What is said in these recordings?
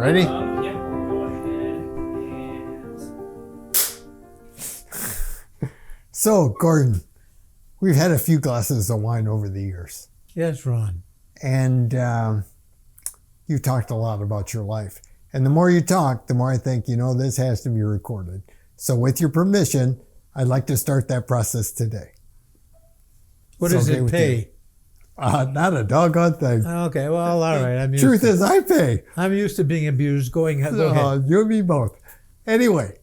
Ready? Yeah, go ahead and... So, Gordon, we've had a few glasses of wine over the years. Yes, Ron. And you talked a lot about your life. And the more you talk, the more I think, this has to be recorded. So with your permission, I'd like to start that process today. What does it pay? Not a doggone thing. Okay, well, all right. Truth is, I pay. I'm used to being abused. Go ahead. You and me both. Anyway,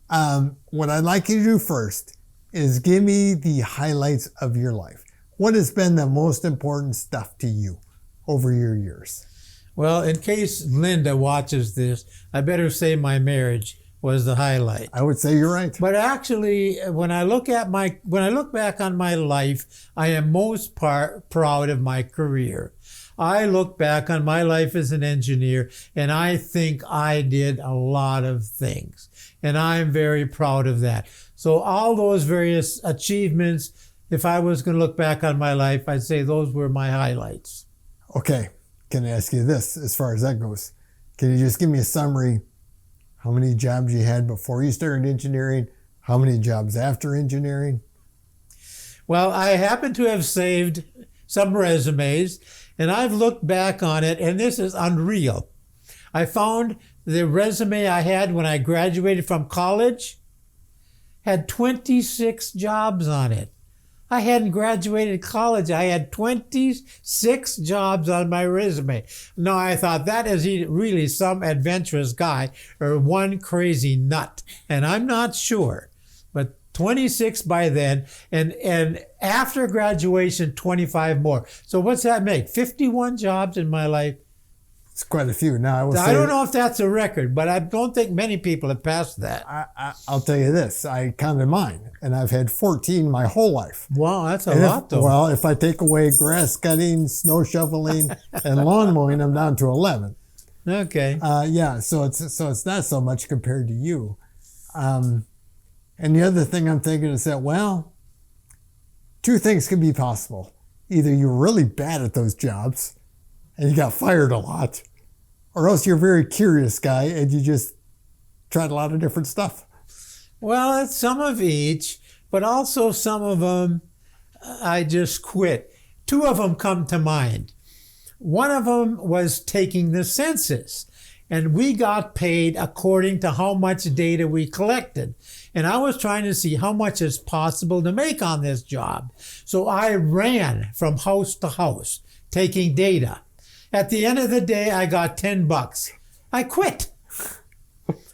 what I'd like you to do first is give me the highlights of your life. What has been the most important stuff to you over your years? Well, in case Linda watches this, I better say my marriage was the highlight. I would say you're right. But actually, when I look back on my life, I am most proud of my career. I look back on my life as an engineer, and I think I did a lot of things, and I'm very proud of that. So all those various achievements, if I was going to look back on my life, I'd say those were my highlights. Okay. Can I ask you this as far as that goes? Can you just give me a summary? How many jobs you had before you started engineering? How many jobs after engineering? Well, I happen to have saved some resumes, and I've looked back on it, and this is unreal. I found the resume I had when I graduated from college had 26 jobs on it. I hadn't graduated college. I had 26 jobs on my resume. Now, I thought that is really some adventurous guy or one crazy nut. And I'm not sure. But 26 by then. And after graduation, 25 more. So what's that make? 51 jobs in my life. It's quite a few. Now, I don't know if that's a record, but I don't think many people have passed that. I'll tell you this. I counted mine, and I've had 14 my whole life. Wow, that's a lot, though. Well, if I take away grass cutting, snow shoveling, and lawn mowing, I'm down to 11. Okay. So it's not so much compared to you. And the other thing I'm thinking is that, well, two things can be possible. Either you're really bad at those jobs, and you got fired a lot, or else you're a very curious guy and you just tried a lot of different stuff. Well, it's some of each, but also some of them I just quit. Two of them come to mind. One of them was taking the census, and we got paid according to how much data we collected. And I was trying to see how much is possible to make on this job. So I ran from house to house taking data. At the end of the day, I got $10. I quit.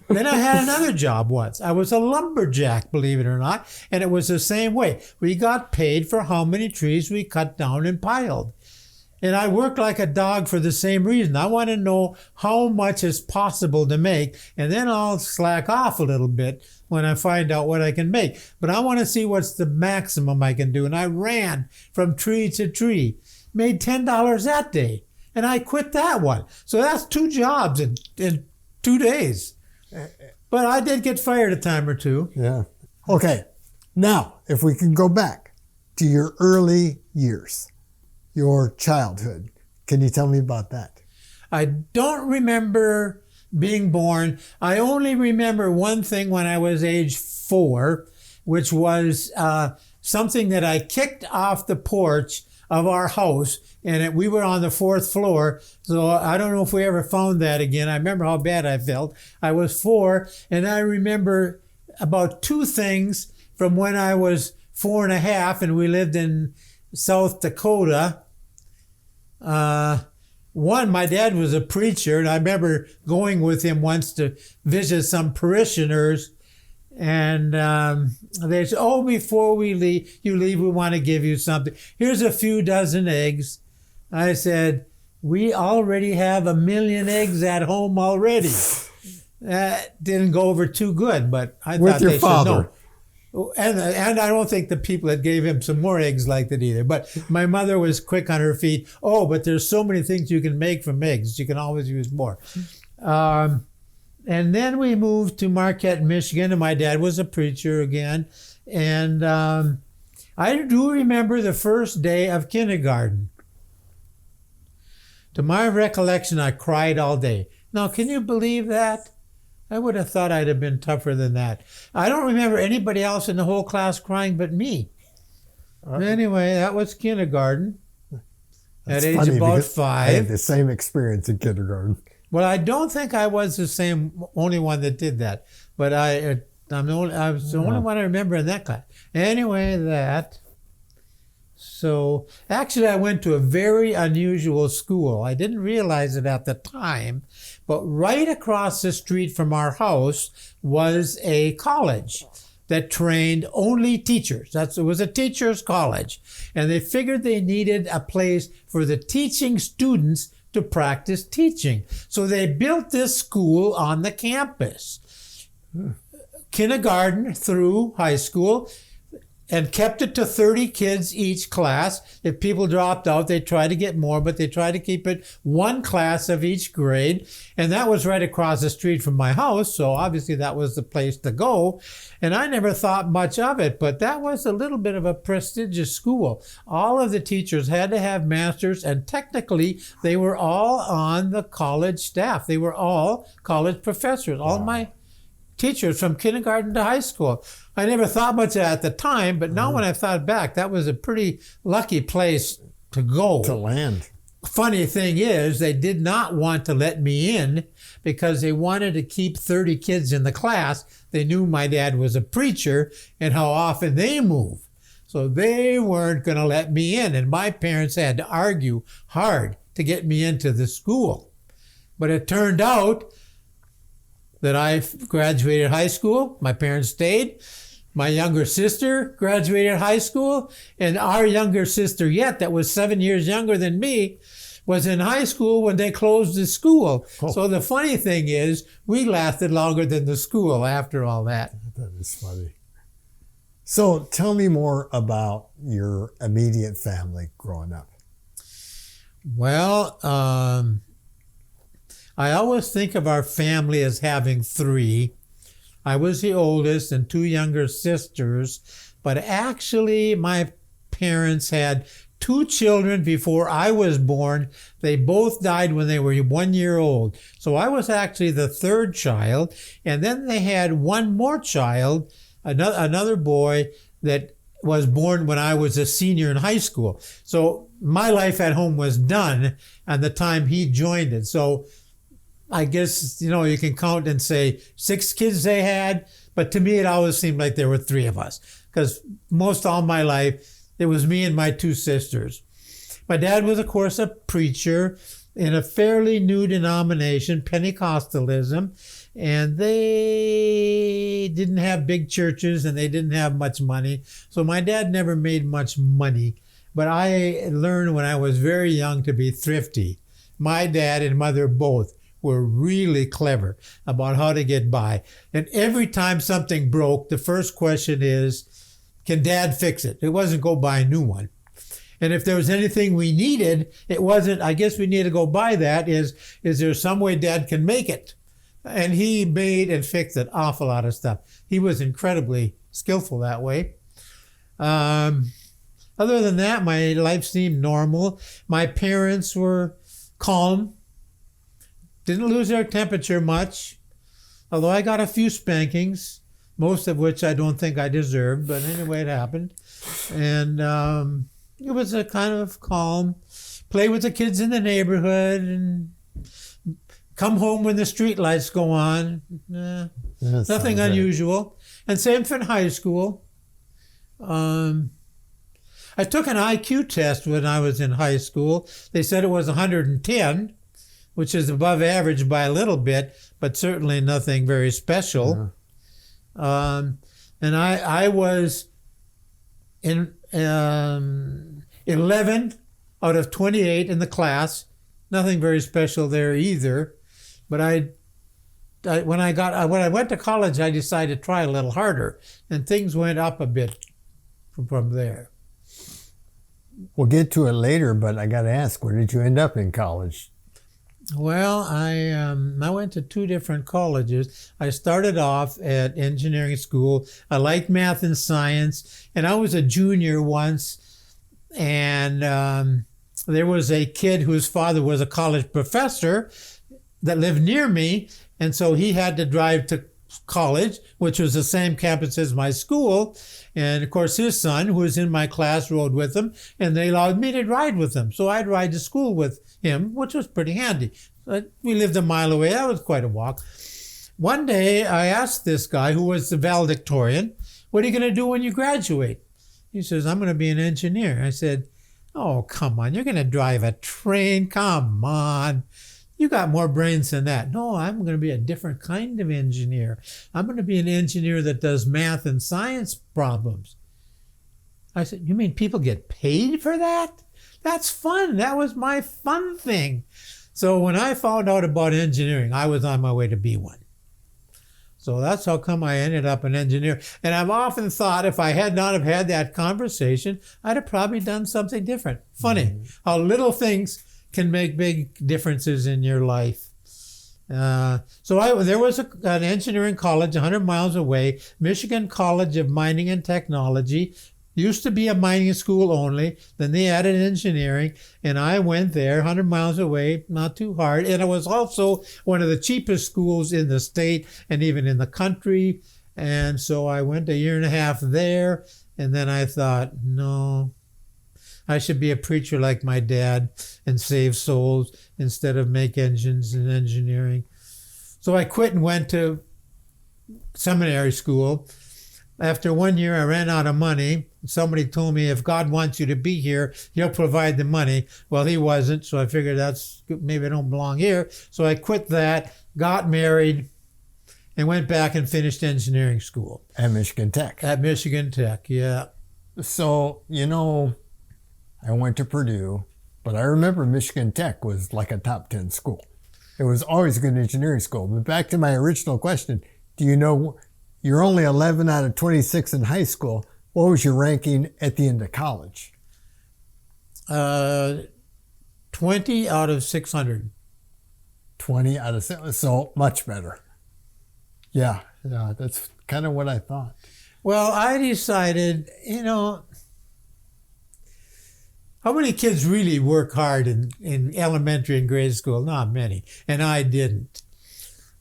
Then I had another job once. I was a lumberjack, believe it or not, and it was the same way. We got paid for how many trees we cut down and piled. And I worked like a dog for the same reason. I want to know how much is possible to make, and then I'll slack off a little bit when I find out what I can make. But I want to see what's the maximum I can do. And I ran from tree to tree, made $10 that day. And I quit that one. So that's two jobs in 2 days. But I did get fired a time or two. Yeah. Okay. Now, if we can go back to your early years, your childhood, can you tell me about that? I don't remember being born. I only remember one thing when I was age 4, which was something that I kicked off the porch of our house, and we were on the 4th floor, so I don't know if we ever found that again. I remember how bad I felt. I was 4, and I remember about 2 things from when I was 4 and a half, and we lived in South Dakota. One, my dad was a preacher, and I remember going with him once to visit some parishioners. And they said, before you leave, we want to give you something. Here's a few dozen eggs. I said, we already have 1 million eggs at home already. That didn't go over too good, but I thought they should know. And I don't think the people that gave him some more eggs liked it either. But my mother was quick on her feet. But there's so many things you can make from eggs. You can always use more. And then we moved to Marquette, Michigan, and my dad was a preacher again. And I do remember the first day of kindergarten. To my recollection, I cried all day. Now, can you believe that? I would have thought I'd have been tougher than that. I don't remember anybody else in the whole class crying but me. Anyway, that was kindergarten. That's at age funny about because I had 5. the same experience in kindergarten. Well, I don't think I was the only one that did that. But I was the only one I remember in that class. Anyway, that. So actually, I went to a very unusual school. I didn't realize it at the time, but right across the street from our house was a college that trained only teachers. It was a teachers' college. And they figured they needed a place for the teaching students to practice teaching. So they built this school on the campus. Kindergarten through high school, and kept it to 30 kids each class. If people dropped out, they tried to get more, but they tried to keep it one class of each grade. And that was right across the street from my house, so obviously that was the place to go. And I never thought much of it, but that was a little bit of a prestigious school. All of the teachers had to have masters, and technically they were all on the college staff. They were all college professors. All my teachers from kindergarten to high school. I never thought much of it at the time, but now when I thought back, that was a pretty lucky place to go. To land. Funny thing is, they did not want to let me in because they wanted to keep 30 kids in the class. They knew my dad was a preacher and how often they move. So they weren't going to let me in, and my parents had to argue hard to get me into the school. But it turned out that I graduated high school. My parents stayed. My younger sister graduated high school, and our younger sister yet, that was 7 years younger than me, was in high school when they closed the school. Oh. So the funny thing is, we lasted longer than the school after all that. That is funny. So tell me more about your immediate family growing up. Well, I always think of our family as having 3. I was the oldest and 2 younger sisters, but actually my parents had 2 children before I was born. They both died when they were 1 year old. So I was actually the 3rd child, and then they had one more child, another boy that was born when I was a senior in high school. So my life at home was done at the time he joined it. So I guess, you can count and say 6 kids they had, but to me it always seemed like there were 3 of us, because most all my life it was me and my 2 sisters. My dad was, of course, a preacher in a fairly new denomination, Pentecostalism, and they didn't have big churches and they didn't have much money. So my dad never made much money, but I learned when I was very young to be thrifty. My dad and mother both were really clever about how to get by. And every time something broke, the first question is, can Dad fix it? It wasn't go buy a new one. And if there was anything we needed, it wasn't, I guess we need to go buy that. Is there some way Dad can make it? And he made and fixed an awful lot of stuff. He was incredibly skillful that way. Other than that, my life seemed normal. My parents were calm. Didn't lose their temperature much, although I got a few spankings, most of which I don't think I deserved, but anyway, it happened. And it was a kind of calm, play with the kids in the neighborhood and come home when the street lights go on. Nothing unusual. And same for high school. I took an IQ test when I was in high school. They said it was 110. Which is above average by a little bit, but certainly nothing very special. And I was in 11 out of 28 in the class. Nothing very special there either. But when I went to college, I decided to try a little harder, and things went up a bit from there. We'll get to it later, but I got to ask, where did you end up in college? Well, I went to 2 different colleges. I started off at engineering school. I liked math and science, and I was a junior once, and there was a kid whose father was a college professor that lived near me, and so he had to drive to college, which was the same campus as my school. And of course, his son, who was in my class, rode with him, and they allowed me to ride with them. So I'd ride to school with him, which was pretty handy. But we lived a mile away. That was quite a walk. One day, I asked this guy, who was the valedictorian, "What are you going to do when you graduate?" He says, "I'm going to be an engineer." I said, "Oh, come on. You're going to drive a train? Come on. You got more brains than that." "No, I'm going to be a different kind of engineer. I'm going to be an engineer that does math and science problems." I said, "You mean people get paid for that? That's fun. That was my fun thing." So when I found out about engineering, I was on my way to be one. So that's how come I ended up an engineer. And I've often thought if I had not have had that conversation, I'd have probably done something different. Funny how little things can make big differences in your life. There was an engineering college 100 miles away, Michigan College of Mining and Technology. Used to be a mining school only. Then they added engineering, and I went there 100 miles away, not too hard. And it was also one of the cheapest schools in the state and even in the country. And so I went a year and a half there, and then I thought, no, I should be a preacher like my dad and save souls instead of make engines and engineering. So I quit and went to seminary school. After 1 year, I ran out of money. Somebody told me, if God wants you to be here, he'll provide the money. Well, he wasn't, so I figured maybe I don't belong here. So I quit that, got married, and went back and finished engineering school. At Michigan Tech. At Michigan Tech, yeah. So, I went to Purdue, but I remember Michigan Tech was like a top 10 school. It was always a good engineering school. But back to my original question, do you know, you're only 11 out of 26 in high school. What was your ranking at the end of college? 20 out of 600. 20 out of 600, so much better. Yeah, that's kind of what I thought. Well, I decided, how many kids really work hard in elementary and grade school? Not many, and I didn't.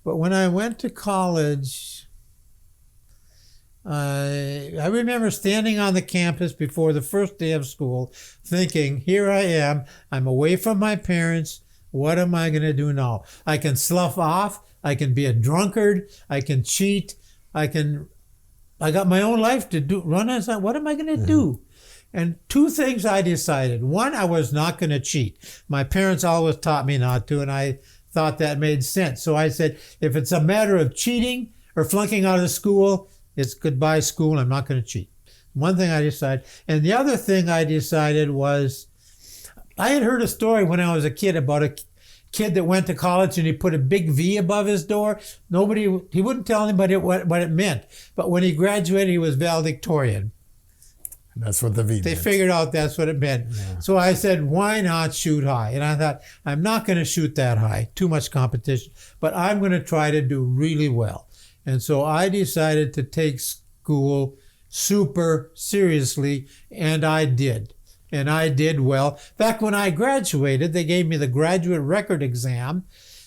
But when I went to college, I remember standing on the campus before the first day of school thinking, here I am, I'm away from my parents, what am I going to do now? I can slough off, I can be a drunkard, I can cheat, I got my own life to run as what am I going to do? And two things I decided. One, I was not going to cheat. My parents always taught me not to, and I thought that made sense. So I said, if it's a matter of cheating or flunking out of school, it's goodbye school, I'm not going to cheat. One thing I decided. And the other thing I decided was, I had heard a story when I was a kid about a kid that went to college and he put a big V above his door. He wouldn't tell anybody what it meant. But when he graduated, he was valedictorian. That's what the V They meant. figured out that's what it meant. Yeah. So I said, why not shoot high? And I thought, I'm not going to shoot that high, too much competition, but I'm going to try to do really well. And so I decided to take school super seriously, and I did. And I did well. Back when I graduated, they gave me the graduate record exam.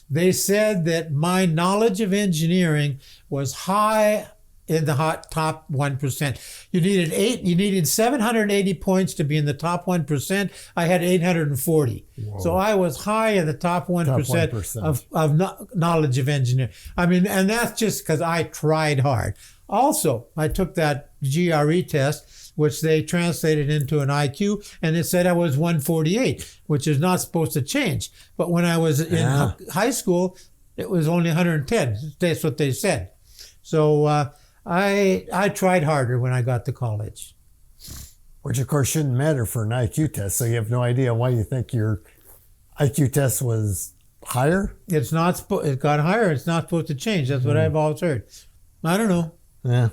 They said that my knowledge of engineering was high in the top 1%. You needed 780 points to be in the top 1%. I had 840. Whoa. So I was high in the top 1%, of knowledge of engineering. I mean, and that's just because I tried hard. Also, I took that GRE test, which they translated into an IQ, and it said I was 148, which is not supposed to change. But when I was in high school, it was only 110. That's what they said. So I tried harder when I got to college. Which, of course, shouldn't matter for an IQ test, so you have no idea why you think your IQ test was higher? It got higher. It's not supposed to change. That's what I've always heard. I don't know. Yeah.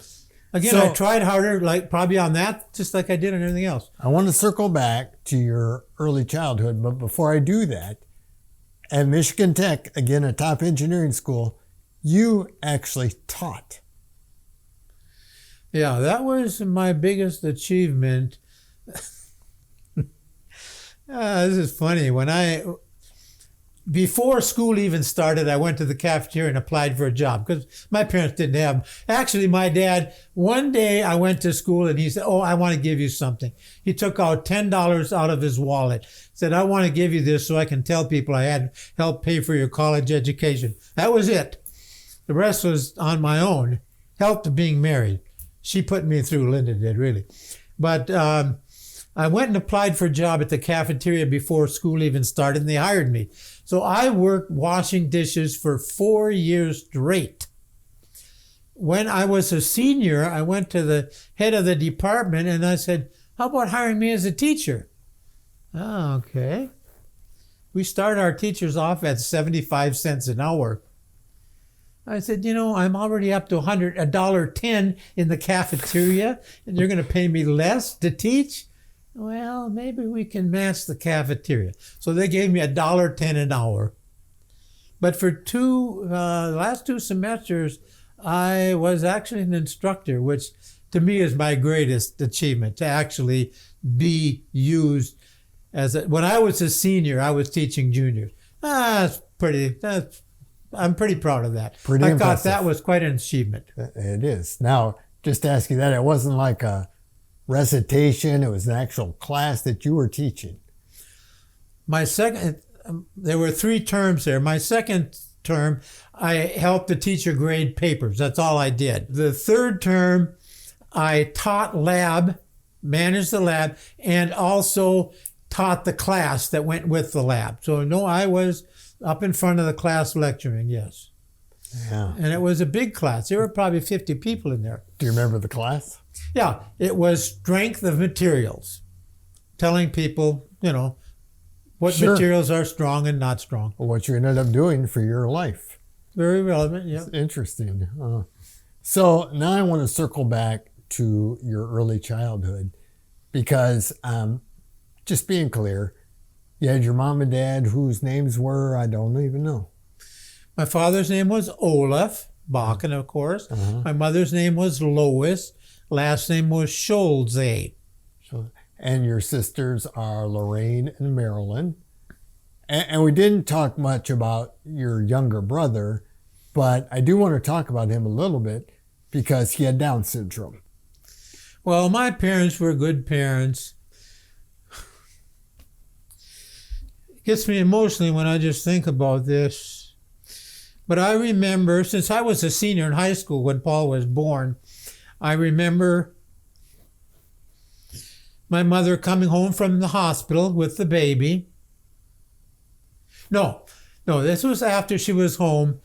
Again, I tried harder, probably on that, just like I did on everything else. I want to circle back to your early childhood, but before I do that, at Michigan Tech, again, a top engineering school, you actually taught. Yeah, that was my biggest achievement. This is funny. When before school even started, I went to the cafeteria and applied for a job because my parents didn't have them. Actually, my dad, one day I went to school and he said, "Oh, I want to give you something." He took out $10 out of his wallet, said, "I want to give you this so I can tell people I had helped pay for your college education." That was it. The rest was on my own. Helped being married. She put me through, Linda did, really. But I went and applied for a job at the cafeteria before school even started, and they hired me. So I worked washing dishes for 4 years straight. When I was a senior, I went to the head of the department and I said, "How about hiring me as a teacher?" "Oh, okay." We start our teachers off at 75 cents an hour. I said, "I'm already up to $1.10 in the cafeteria, and you're going to pay me less to teach? Well, maybe we can match the cafeteria." So they gave me $1.10 an hour. But for the last 2 semesters, I was actually an instructor, which to me is my greatest achievement, to actually be used when I was a senior, I was teaching juniors. I'm pretty proud of that. I thought that was quite an achievement. It is. Now, just to ask you that, it wasn't like a recitation, it was an actual class that you were teaching. There were 3 terms there. My second term, I helped the teacher grade papers. That's all I did. The 3rd term, I taught lab, managed the lab, and also taught the class that went with the lab. So no, I was up in front of the class lecturing, yes. Yeah. And it was a big class. There were probably 50 people in there. Do you remember the class? Yeah, it was strength of materials. Telling people, what materials are strong and not strong. What you ended up doing for your life. Very relevant, yeah. It's interesting. So now I want to circle back to your early childhood because just being clear, you had your mom and dad whose names were, I don't even know. My father's name was Olaf, Bakken, of course. Uh-huh. My mother's name was Lois. Last name was Scholze. And your sisters are Lorraine and Marilyn. And we didn't talk much about your younger brother, but I do want to talk about him a little bit because he had Down syndrome. Well, my parents were good parents. It gets me emotionally when I just think about this. But I remember, since I was a senior in high school when Paul was born, I remember my mother coming home from the hospital with the baby. No, this was after she was home.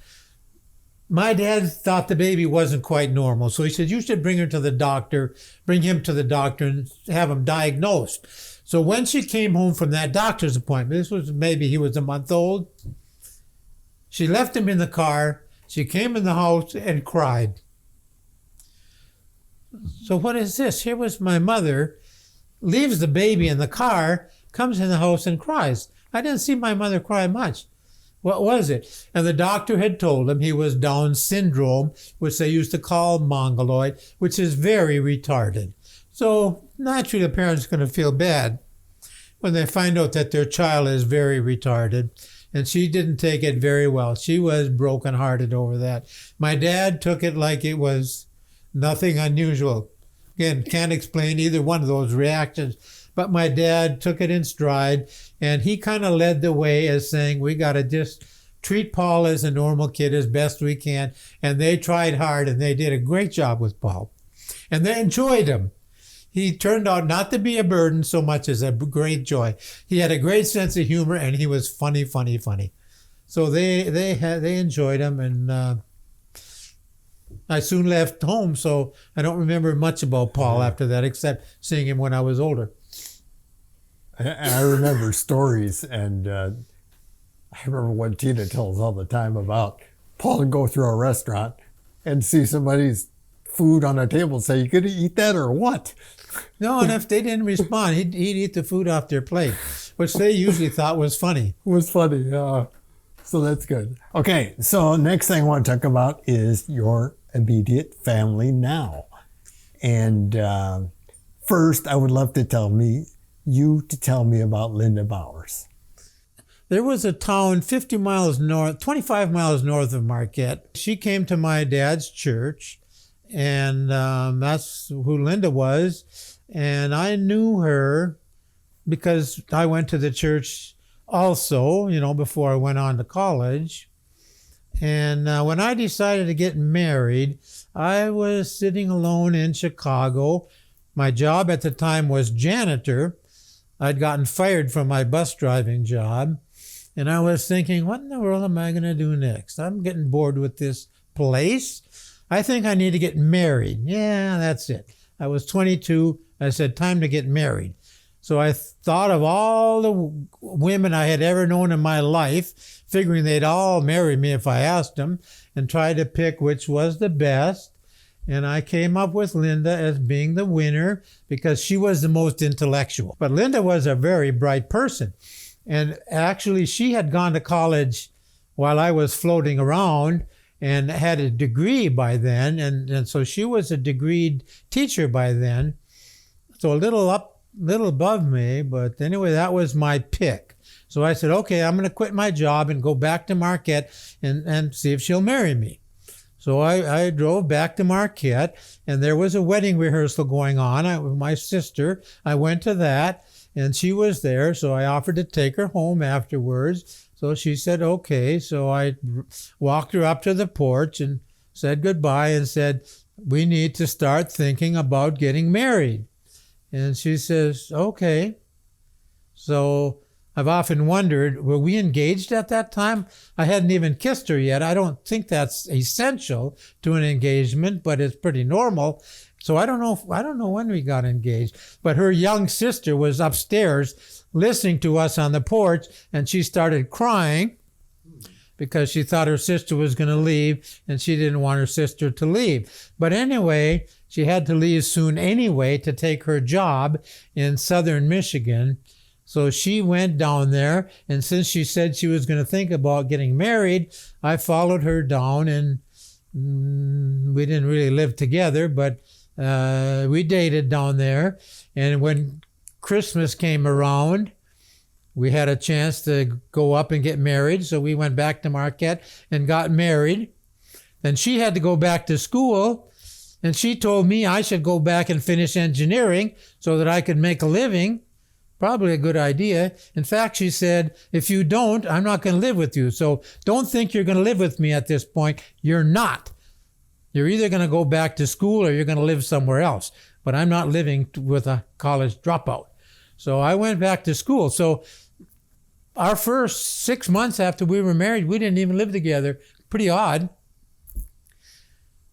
My dad thought the baby wasn't quite normal, so he said, "You should bring him to the doctor and have him diagnosed." So when she came home from that doctor's appointment, this was maybe he was a month old, she left him in the car. She came in the house and cried. So what is this? Here was my mother, leaves the baby in the car, comes in the house and cries. I didn't see my mother cry much. What was it? And the doctor had told him he was Down syndrome, which they used to call mongoloid, which is very retarded. So naturally the parents are going to feel bad when they find out that their child is very retarded. And she didn't take it very well. She was brokenhearted over that. My dad took it like it was nothing unusual. Again, can't explain either one of those reactions. But my dad took it in stride, and he kind of led the way as saying, we got to just treat Paul as a normal kid as best we can. And they tried hard, and they did a great job with Paul. And they enjoyed him. He turned out not to be a burden so much as a great joy. He had a great sense of humor, and he was funny. So they enjoyed him, and I soon left home, so I don't remember much about Paul after that, except seeing him when I was older. I remember stories, and I remember what Tina tells all the time about Paul would go through a restaurant and see somebody's food on a table and say, "You gonna eat that or what?" No, and if they didn't respond, he'd eat the food off their plate, which they usually thought was funny. So that's good. Okay, so next thing I want to talk about is your immediate family now. And first, I would love to tell me about Linda Bowers. There was a town 50 miles north, 25 miles north of Marquette. She came to my dad's church, and that's who Linda was. And I knew her because I went to the church also, before I went on to college. And when I decided to get married, I was sitting alone in Chicago. My job at the time was janitor. I'd gotten fired from my bus driving job. And I was thinking, what in the world am I going to do next? I'm getting bored with this place. I think I need to get married. Yeah, that's it. I was 22. I said, time to get married. So I thought of all the women I had ever known in my life, figuring they'd all marry me if I asked them, and tried to pick which was the best. And I came up with Linda as being the winner because she was the most intellectual. But Linda was a very bright person. And actually, she had gone to college while I was floating around and had a degree by then. And so she was a degreed teacher by then. So a little above me. But anyway, that was my pick. So I said, okay, I'm going to quit my job and go back to Marquette and see if she'll marry me. So I drove back to Marquette, and there was a wedding rehearsal going on with my sister. I went to that, and she was there, so I offered to take her home afterwards. So she said, okay. So I walked her up to the porch and said goodbye and said, we need to start thinking about getting married. And she says, okay. So I've often wondered, were we engaged at that time? I hadn't even kissed her yet. I don't think that's essential to an engagement, but it's pretty normal. So I don't know when we got engaged. But her young sister was upstairs listening to us on the porch, and she started crying because she thought her sister was going to leave, and she didn't want her sister to leave. But anyway, she had to leave soon anyway to take her job in southern Michigan. So she went down there, and since she said she was going to think about getting married, I followed her down, and we didn't really live together, but we dated down there. And when Christmas came around, we had a chance to go up and get married, so we went back to Marquette and got married. Then she had to go back to school, and she told me I should go back and finish engineering so that I could make a living. Probably a good idea. In fact, she said, if you don't, I'm not going to live with you. So don't think you're going to live with me at this point. You're not. You're either going to go back to school or you're going to live somewhere else. But I'm not living with a college dropout. So I went back to school. So our first 6 months after we were married, we didn't even live together. Pretty odd.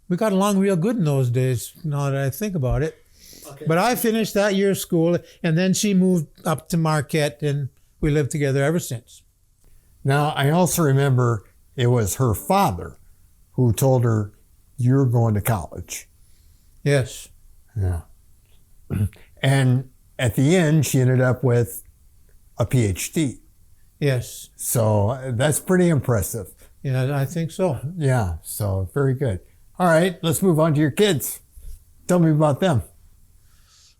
We got along real good in those days, now that I think about it. Okay. But I finished that year of school, and then she moved up to Marquette, and we lived together ever since. Now, I also remember it was her father who told her, you're going to college. Yes. Yeah. And at the end, she ended up with a PhD. Yes. So that's pretty impressive. Yeah, I think so. Yeah, so very good. All right, let's move on to your kids. Tell me about them.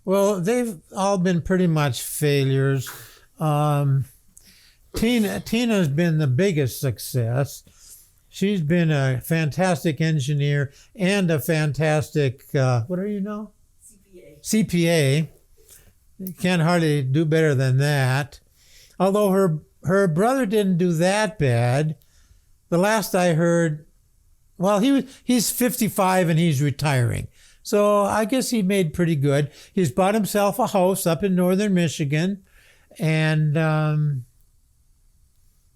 Well, they've all been pretty much failures. Tina's been the biggest success. She's been a fantastic engineer and a fantastic, what are you now? CPA. You can't hardly do better than that. Although her brother didn't do that bad. The last I heard, well, he's 55 and he's retiring. So I guess he made pretty good. He's bought himself a house up in northern Michigan. And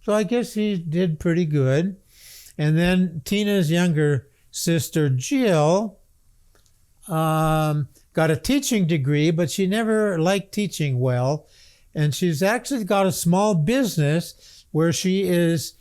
so I guess he did pretty good. And then Tina's younger sister, Jill, got a teaching degree, but she never liked teaching well. And she's actually got a small business where she is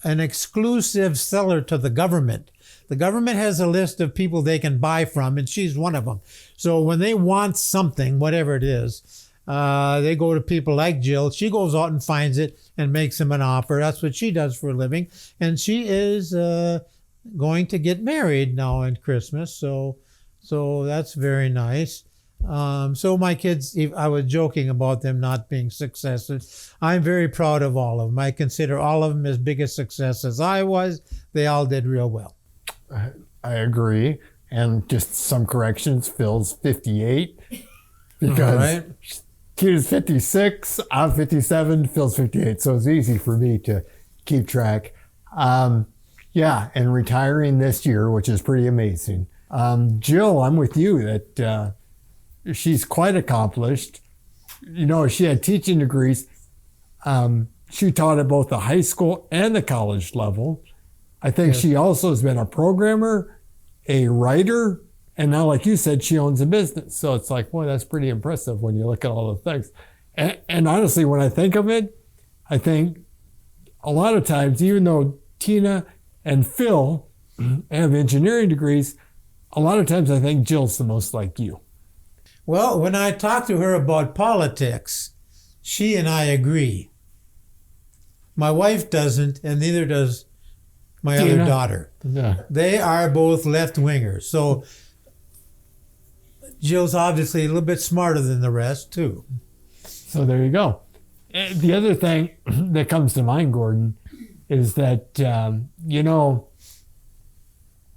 an exclusive seller to the government. The government has a list of people they can buy from, and she's one of them. So when they want something, whatever it is, they go to people like Jill. She goes out and finds it and makes them an offer. That's what she does for a living. And she is going to get married now in Christmas. So that's very nice. So my kids, I was joking about them not being successes. I'm very proud of all of them. I consider all of them as big a success as I was. They all did real well. I agree. And just some corrections, Phil's 58 because Right. Tina's 56, I'm 57, Phil's 58. So it's easy for me to keep track. Yeah, and retiring this year, which is pretty amazing. Jill, I'm with you that she's quite accomplished. You know, she had teaching degrees. She taught at both the high school and the college level. I think Yes. she also has been a programmer, a writer, and now, like you said, she owns a business. So it's like, boy, that's pretty impressive when you look at all the things. And honestly, when I think of it, I think a lot of times, even though Tina and Phil have engineering degrees, a lot of times I think Jill's the most like you. Well, when I talk to her about politics, she and I agree. My wife doesn't, and neither does my Tina? other daughter. Yeah. They are both left-wingers. So Jill's obviously a little bit smarter than the rest, too. So there you go. The other thing that comes to mind, Gordon, is that, you know,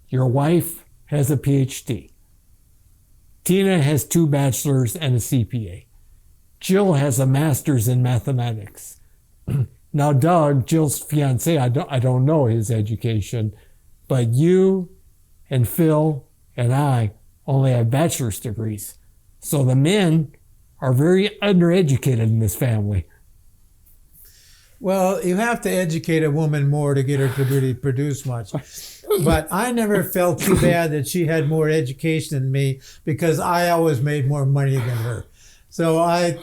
your wife has a PhD. Tina has 2 bachelors and a CPA. Jill has a master's in mathematics. Now, Doug, Jill's fiance, I don't know his education, but you and Phil and I only have bachelor's degrees. So the men are very undereducated in this family. Well, you have to educate a woman more to get her to really produce much. But I never felt too bad that she had more education than me because I always made more money than her. So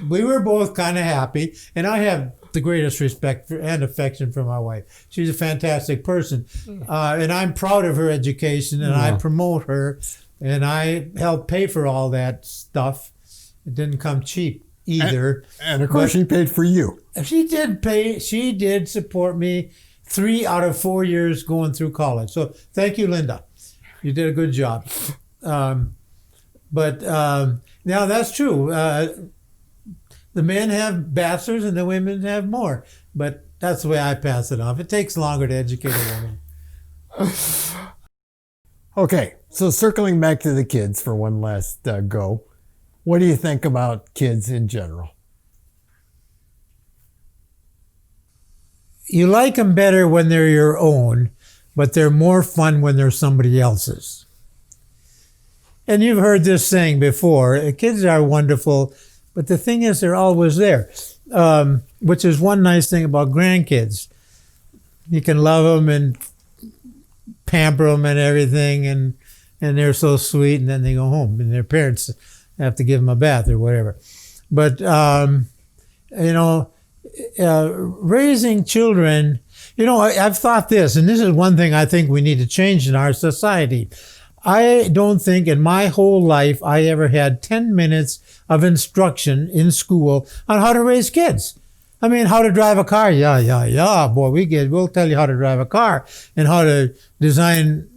we were both kind of happy, and I have the greatest respect and affection for my wife. She's a fantastic person, and I'm proud of her education, and I promote her, and I help pay for all that stuff. It didn't come cheap either. And of course, she paid for you. She did pay. She did support me 3 out of 4 years going through college. So thank you, Linda. You did a good job. But now that's true. The men have bachelors and the women have more. But that's the way I pass it off. It takes longer to educate a woman. Okay, so circling back to the kids for one last go. What do you think about kids in general? You like them better when they're your own, but they're more fun when they're somebody else's. And you've heard this saying before, kids are wonderful, but the thing is they're always there, which is one nice thing about grandkids. You can love them and pamper them and everything, and they're so sweet, and then they go home, and their parents have to give them a bath or whatever. But, you know, raising children, you know, I've thought this, and this is one thing I think we need to change in our society. I don't think in my whole life I ever had 10 minutes of instruction in school on how to raise kids. I mean, how to drive a car. Yeah. Boy, we'll tell you how to drive a car and how to design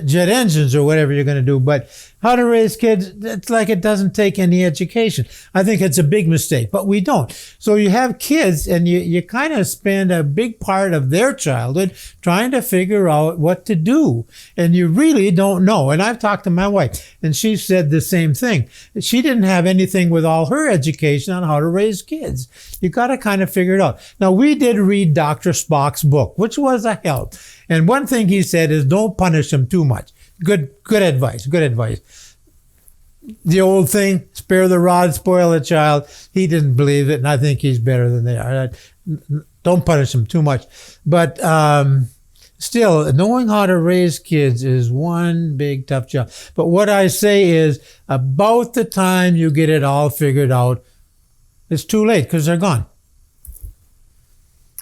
jet engines or whatever you're going to do. But how to raise kids, it's like it doesn't take any education. I think it's a big mistake, but we don't. So you have kids and you kind of spend a big part of their childhood trying to figure out what to do. And you really don't know. And I've talked to my wife and she said the same thing. She didn't have anything with all her education on how to raise kids. You got to kind of figure it out. Now, we did read Dr. Spock's book, which was a help. And one thing he said is don't punish them too much. Good advice. The old thing, spare the rod, spoil the child. He didn't believe it, and I think he's better than they are. Don't punish them too much. But still, knowing how to raise kids is one big tough job. But what I say is about the time you get it all figured out, it's too late because they're gone.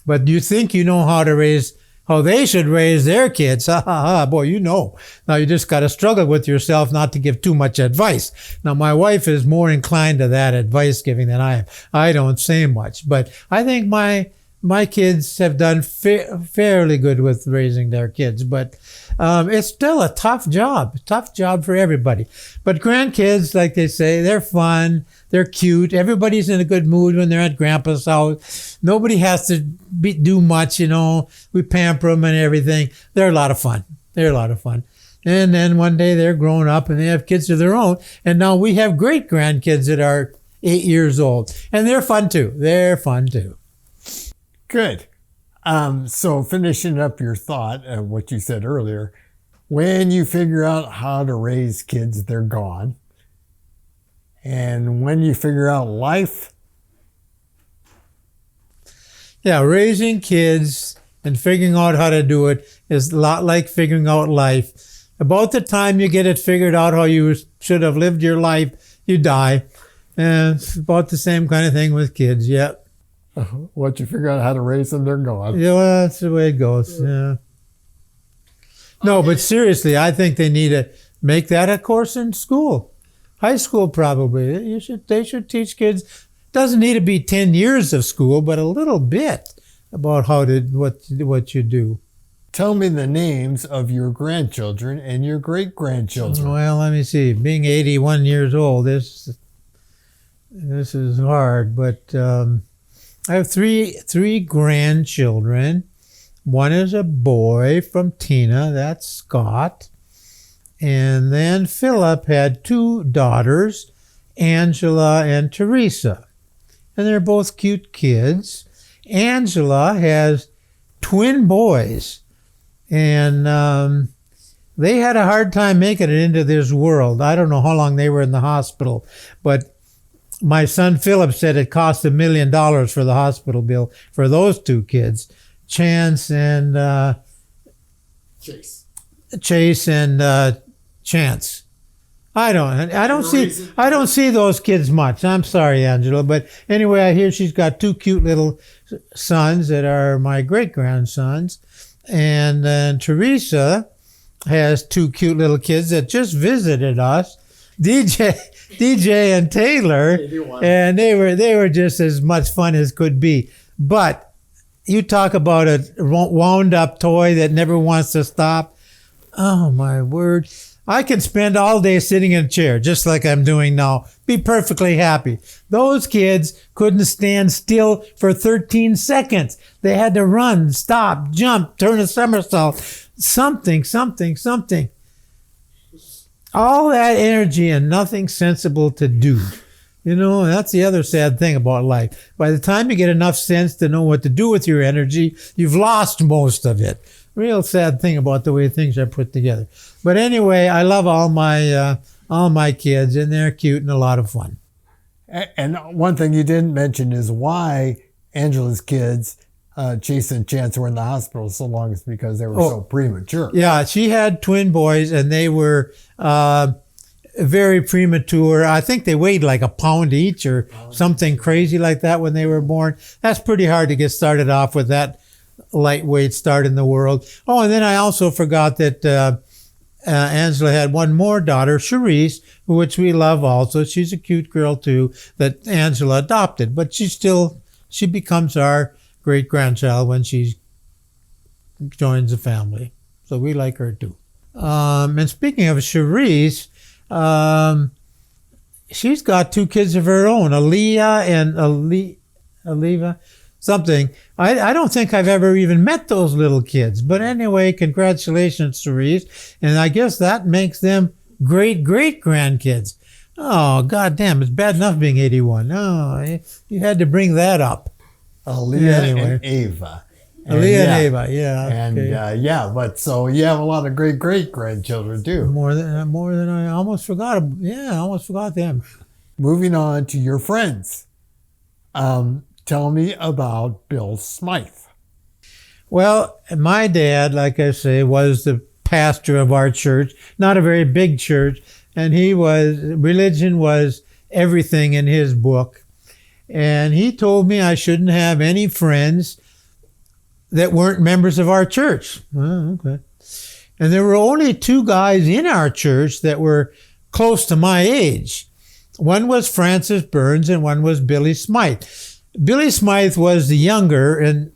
But you think you know how they should raise their kids. Boy, you know. Now you just got to struggle with yourself not to give too much advice. Now my wife is more inclined to that advice giving than I am. I don't say much, but I think my my kids have done fairly good with raising their kids, but it's still a tough job for everybody. But grandkids, like they say, they're fun, they're cute. Everybody's in a good mood when they're at Grandpa's house. Nobody has to do much, We pamper them and everything. They're a lot of fun. And then one day they're grown up and they have kids of their own. And now we have great grandkids that are 8 years old. And they're fun too. Good. So finishing up your thought of what you said earlier, when you figure out how to raise kids, they're gone. And when you figure out life. Yeah, raising kids and figuring out how to do it is a lot like figuring out life. About the time you get it figured out how you should have lived your life, you die. And it's about the same kind of thing with kids, yeah. Once you figure out how to raise them, they're gone. Yeah, well, that's the way it goes. Yeah. No, but seriously, I think they need to make that a course in school, high school probably. They should teach kids. Doesn't need to be 10 years of school, but a little bit about what you do. Tell me the names of your grandchildren and your great grandchildren. Well, let me see. Being 81 years old, this is hard, but. I have three grandchildren. One is a boy from Tina, that's Scott. And then Philip had 2 daughters, Angela and Teresa. And they're both cute kids. Angela has twin boys. And they had a hard time making it into this world. I don't know how long they were in the hospital, but my son Philip said it cost $1 million for the hospital bill for those 2 kids, Chance and Chase and Chance. I don't see those kids much. I'm sorry, Angela, but anyway, I hear she's got 2 cute little sons that are my great grandsons, and then Teresa has 2 cute little kids that just visited us, DJ and Taylor, and they were just as much fun as could be. But you talk about a wound up toy that never wants to stop. Oh my word. I can spend all day sitting in a chair just like I'm doing now, be perfectly happy. Those kids couldn't stand still for 13 seconds. They had to run, stop, jump, turn a somersault, something. All that energy and nothing sensible to do. That's the other sad thing about life. By the time you get enough sense to know what to do with your energy, you've lost most of it. Real sad thing about the way things are put together. But anyway, I love all my kids, and they're cute and a lot of fun. And one thing you didn't mention is why Angela's kids, Chase and Chance, were in the hospital so long is because they were so premature. Yeah, she had twin boys, and they were very premature. I think they weighed like a pound each or something crazy like that when they were born. That's pretty hard to get started off with that lightweight start in the world. Oh, and then I also forgot that Angela had one more daughter, Cherise, which we love also. She's a cute girl too, that Angela adopted, but she becomes our great-grandchild when she joins the family. So we like her too. And speaking of Cherise, she's got 2 kids of her own, Aaliyah and Aliva, something. I don't think I've ever even met those little kids. But anyway, congratulations, Cerise. And I guess that makes them great-great-grandkids. Oh, goddamn, it's bad enough being 81. Oh, you had to bring that up. Aaliyah and Ava. Aaliyah and Ava, yeah. And okay. But so you have a lot of great-great-grandchildren too. More than I almost forgot. Yeah, I almost forgot them. Moving on to your friends. Tell me about Bill Smythe. Well, my dad, like I say, was the pastor of our church, not a very big church, and religion was everything in his book. And he told me I shouldn't have any friends that weren't members of our church. Oh, okay. And there were only 2 guys in our church that were close to my age. One was Francis Burns and one was Billy Smythe. Billy Smythe was the younger, and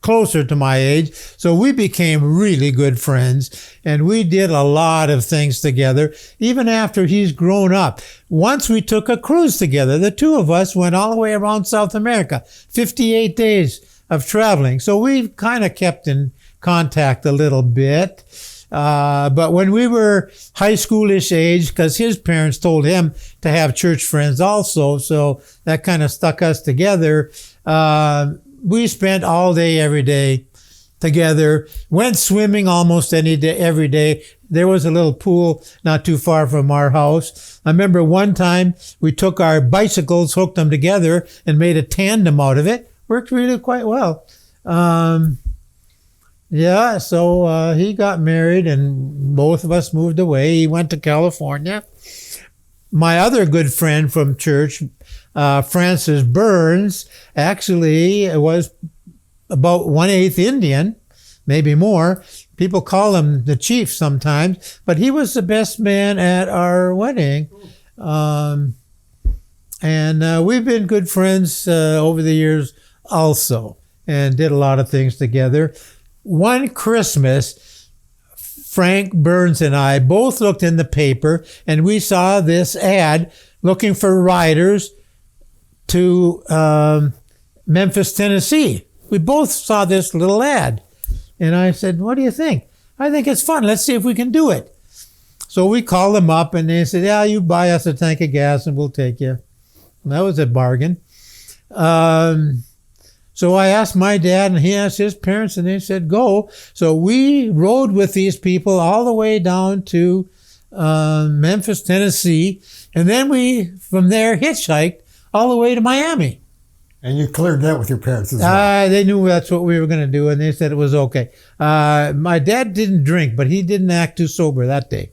closer to my age. So we became really good friends, and we did a lot of things together, even after he's grown up. Once we took a cruise together. The two of us went all the way around South America, 58 days of traveling. So we kind of kept in contact a little bit. But when we were high schoolish age, because his parents told him to have church friends also, so that kind of stuck us together. We spent all day, every day together, went swimming almost any day, every day. There was a little pool not too far from our house. I remember one time we took our bicycles, hooked them together, and made a tandem out of it. Worked really quite well. Yeah, so he got married and both of us moved away. He went to California. My other good friend from church, Francis Burns, actually was about 1/8 Indian, maybe more. People call him the chief sometimes, but he was the best man at our wedding. And we've been good friends over the years also, and did a lot of things together. One Christmas, Frank Burns and I both looked in the paper, and we saw this ad looking for riders to Memphis, Tennessee. We both saw this little ad. And I said, what do you think? I think it's fun. Let's see if we can do it. So we called them up, and they said, yeah, you buy us a tank of gas and we'll take you. And that was a bargain. So I asked my dad, and he asked his parents, and they said, go. So we rode with these people all the way down to Memphis, Tennessee. And then we, from there, hitchhiked all the way to Miami. And you cleared that with your parents as well. They knew that's what we were going to do, and they said it was okay. My dad didn't drink, but he didn't act too sober that day.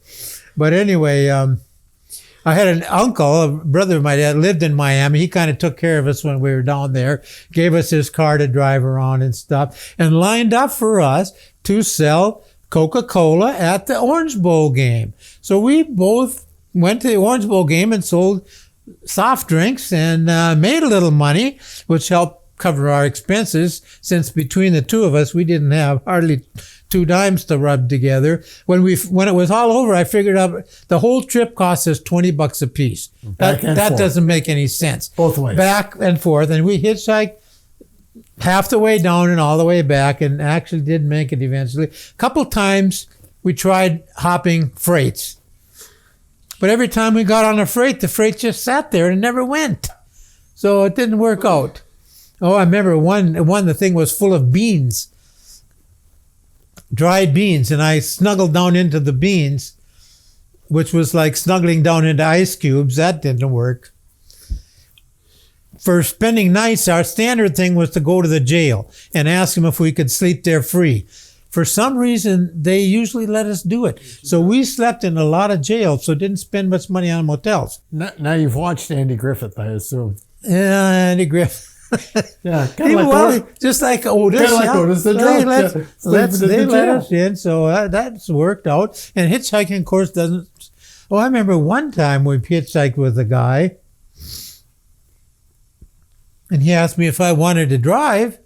But anyway, I had an uncle, a brother of my dad, lived in Miami. He kind of took care of us when we were down there, gave us his car to drive around and stuff, and lined up for us to sell Coca-Cola at the Orange Bowl game. So we both went to the Orange Bowl game and sold soft drinks and made a little money, which helped cover our expenses, since between the two of us, we didn't have hardly 2 dimes to rub together. When it was all over, I figured out the whole trip cost us $20 a piece. That doesn't make any sense. Both ways. Back and forth. And we hitchhiked half the way down and all the way back, and actually did make it eventually. A couple times we tried hopping freights. But every time we got on a freight, the freight just sat there and never went. So it didn't work out. Oh, I remember the thing was full of beans. Dried beans, and I snuggled down into the beans, which was like snuggling down into ice cubes. That didn't work. For spending nights, our standard thing was to go to the jail and ask them if we could sleep there free. For some reason, they usually let us do it. So we slept in a lot of jails, so didn't spend much money on motels. Now you've watched Andy Griffith, I assume. Yeah, Andy Griffith. Yeah, kind of like Otis. Just like Otis. Kind of like Otis the drunk. They let us in, so that's worked out. And hitchhiking, of course, doesn't. Oh, I remember one time we hitchhiked with a guy, and he asked me if I wanted to drive,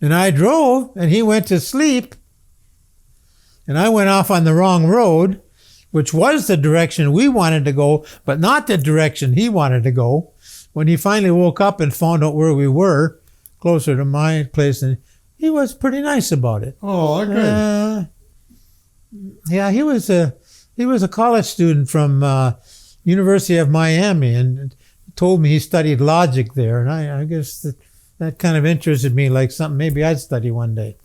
and I drove, and he went to sleep, and I went off on the wrong road, which was the direction we wanted to go, but not the direction he wanted to go. When he finally woke up and found out where we were, closer to my place, and he was pretty nice about it. Oh, okay. Yeah, he was a college student from University of Miami, and told me he studied logic there, and I guess that kind of interested me, like something maybe I'd study one day.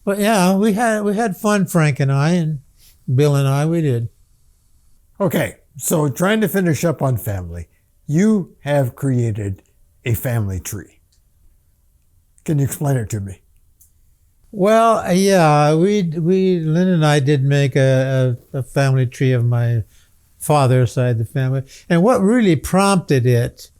But yeah, we had fun, Frank and I, and Bill and I, we did. Okay, so trying to finish up on family. You have created a family tree. Can you explain it to me? Well, yeah, Lynn and I did make a family tree of my father's side of the family. And what really prompted it,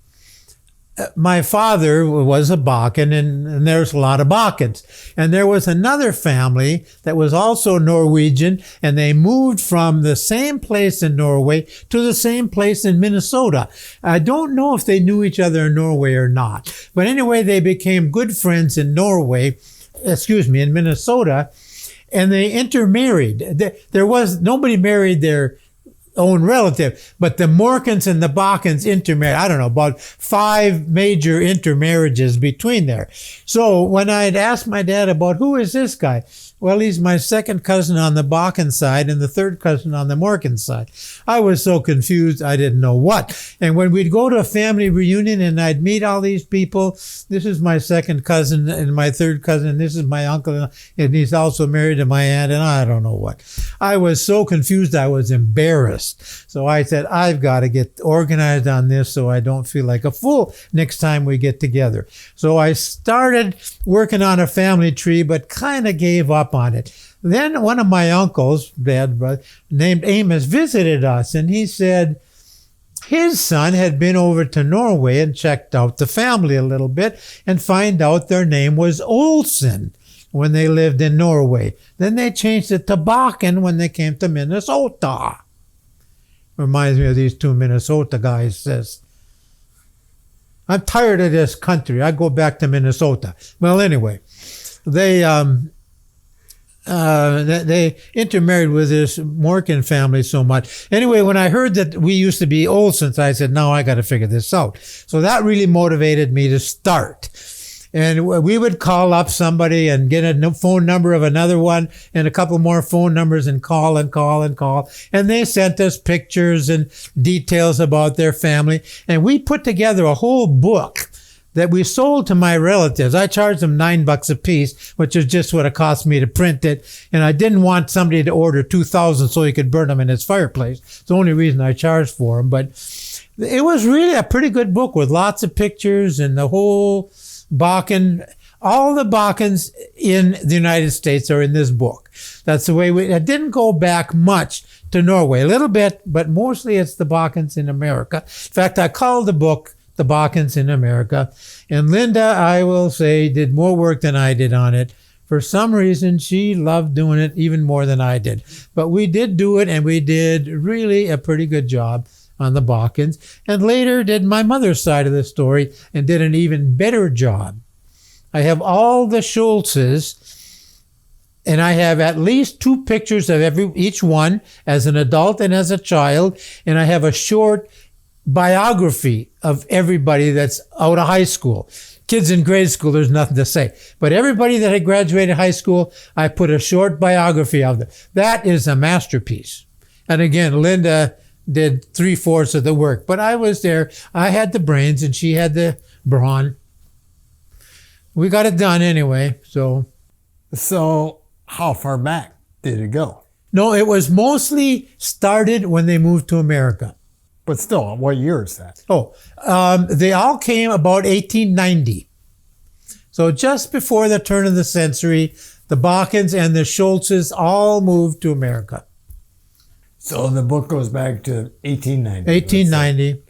my father was a Bakken, and there's a lot of Bakkens. And there was another family that was also Norwegian, and they moved from the same place in Norway to the same place in Minnesota. I don't know if they knew each other in Norway or not. But anyway, they became good friends in Norway. in Minnesota, and they intermarried. There was nobody married their own relative, but the Morkins and the Bakkens intermarried. I don't know, about 5 major intermarriages between there. So when I'd asked my dad about who is this guy, well, he's my second cousin on the Bakken side and the third cousin on the Morkin side. I was so confused, I didn't know what. And when we'd go to a family reunion and I'd meet all these people, this is my second cousin and my third cousin, and this is my uncle, and he's also married to my aunt, and I don't know what. I was so confused, I was embarrassed. So I said, I've got to get organized on this so I don't feel like a fool next time we get together. So I started working on a family tree, but kind of gave up on it. Then one of my uncles, dad brother, named Amos, visited us, and he said his son had been over to Norway and checked out the family a little bit and find out their name was Olsen when they lived in Norway. Then they changed it to Bakken when they came to Minnesota. Reminds me of these 2 Minnesota guys. Says, I'm tired of this country. I go back to Minnesota. Well, anyway, they intermarried with this Morkin family so much. Anyway, when I heard that we used to be Olsons, I said, no, I got to figure this out. So that really motivated me to start. And we would call up somebody and get a phone number of another one and a couple more phone numbers and call and call and call. And they sent us pictures and details about their family. And we put together a whole book that we sold to my relatives. I charged them $9 a piece, which is just what it cost me to print it. And I didn't want somebody to order 2,000 so he could burn them in his fireplace. It's the only reason I charged for them. But it was really a pretty good book with lots of pictures and the whole Bakken. All the Bakkens in the United States are in this book. That's the way I didn't go back much to Norway. A little bit, but mostly it's the Bakkens in America. In fact, I called the book The Bakkens in America. And Linda, I will say, did more work than I did on it. For some reason, she loved doing it even more than I did. But we did do it, and we did really a pretty good job on the Bakkens. And later did my mother's side of the story and did an even better job. I have all the Schultzes, and I have at least 2 pictures of each one as an adult and as a child. And I have a short biography of everybody that's out of high school. Kids in grade school, there's nothing to say. But everybody that had graduated high school, I put a short biography of them. That is a masterpiece. And again, Linda did 3/4 of the work. But I was there. I had the brains and she had the brawn. We got it done anyway. So how far back did it go? No, it was mostly started when they moved to America. But still, what year is that? They all came about 1890. So just before the turn of the century, the Bakkens and the Schultzes all moved to America. So the book goes back to 1890. 1890. Okay.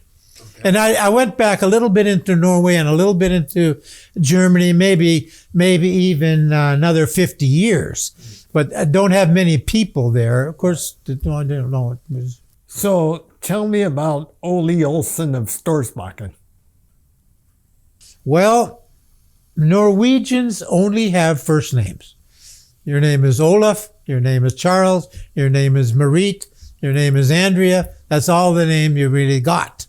And I went back a little bit into Norway and a little bit into Germany, maybe even another 50 years. But I don't have many people there. Of course, I don't know. So tell me about Ole Olsen of Storsbakken. Well, Norwegians only have first names. Your name is Olaf, your name is Charles, your name is Marit, your name is Andrea. That's all the name you really got.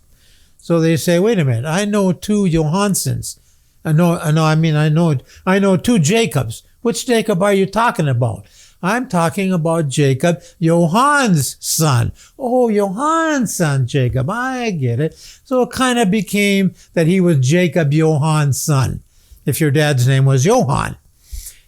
So they say, wait a minute, I know 2 Johansons. I know 2 Jacobs. Which Jacob are you talking about? I'm talking about Jacob, Johan's son. Oh, Johan's son, Jacob. I get it. So it kind of became that he was Jacob, Johan's son, if your dad's name was Johann.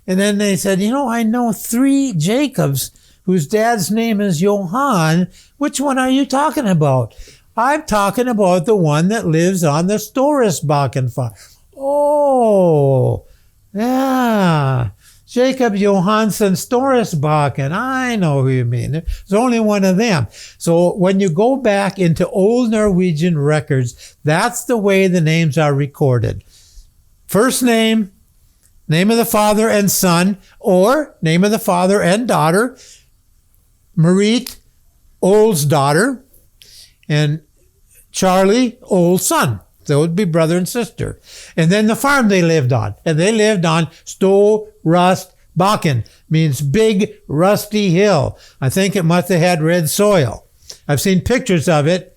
And then they said, I know 3 Jacobs whose dad's name is Johann. Which one are you talking about? I'm talking about the one that lives on the Storesbakken farm. Oh, yeah. Jacob Johansson Storesbakken. I know who you mean. There's only one of them. So when you go back into old Norwegian records, that's the way the names are recorded. First name, name of the father and son, or name of the father and daughter. Marit, Old's daughter, and Charlie, Old's son. They would be brother and sister. And then the farm they lived on. And they lived on Stowe Rust Bakken. Means big rusty hill. I think it must have had red soil. I've seen pictures of it.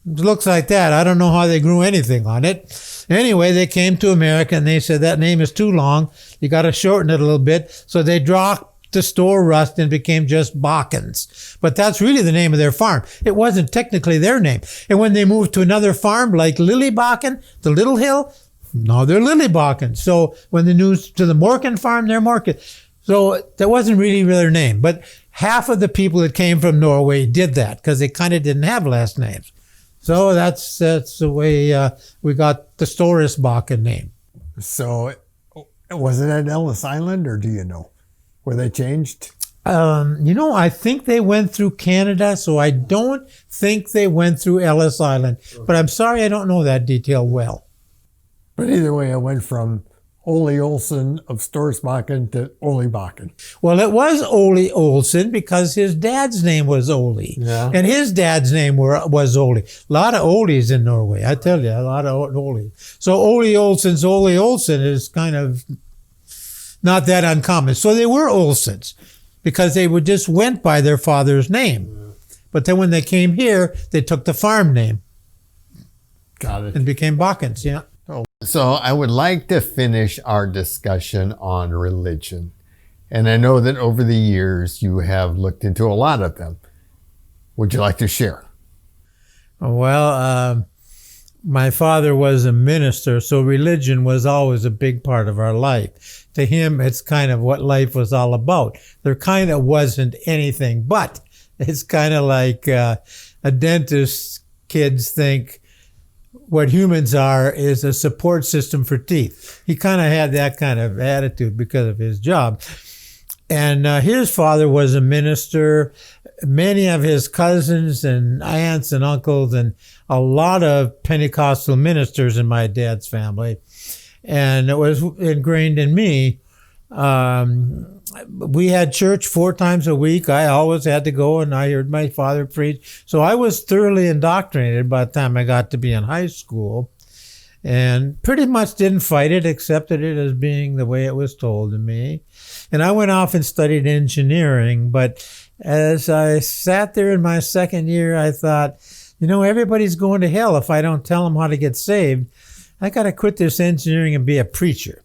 It looks like that. I don't know how they grew anything on it. Anyway, they came to America and they said that name is too long. You got to shorten it a little bit. So they dropped the Stowe Rust and became just Bakkens. But that's really the name of their farm. It wasn't technically their name. And when they moved to another farm like Lily Bakken, the little hill, now they're Lily Bakken. So when they moved to the Morkin farm, they're Morkin. So that wasn't really their name. But half of the people that came from Norway did that because they kind of didn't have last names. So that's the way we got the Storris Bakken name. So was it at Ellis Island, or do you know where they changed? I think they went through Canada, so I don't think they went through Ellis Island. But I'm sorry, I don't know that detail well. But either way, I went from Ole Olsen of Storsbakken to Ole Bakken. Well, it was Ole Olsen because his dad's name was Ole. Yeah. And his dad's name was Ole. A lot of Oles in Norway, I tell you, a lot of Ole. So Ole Olsen's Ole Olsen is kind of not that uncommon. So they were Olsens because they would just went by their father's name. But then when they came here, they took the farm name. Got it. And became Bakkens, yeah. So I would like to finish our discussion on religion. And I know that over the years you have looked into a lot of them. Would you like to share? Well, my father was a minister, so religion was always a big part of our life. To him, it's kind of what life was all about. There kind of wasn't anything, but it's kind of like a dentist's kids think what humans are is a support system for teeth. He kind of had that kind of attitude because of his job. And his father was a minister. Many of his cousins and aunts and uncles and a lot of Pentecostal ministers in my dad's family. And it was ingrained in me. We had church 4 times a week. I always had to go, and I heard my father preach. So I was thoroughly indoctrinated by the time I got to be in high school, and pretty much didn't fight it, accepted it as being the way it was told to me. And I went off and studied engineering, but as I sat there in my second year, I thought, everybody's going to hell if I don't tell them how to get saved. I got to quit this engineering and be a preacher.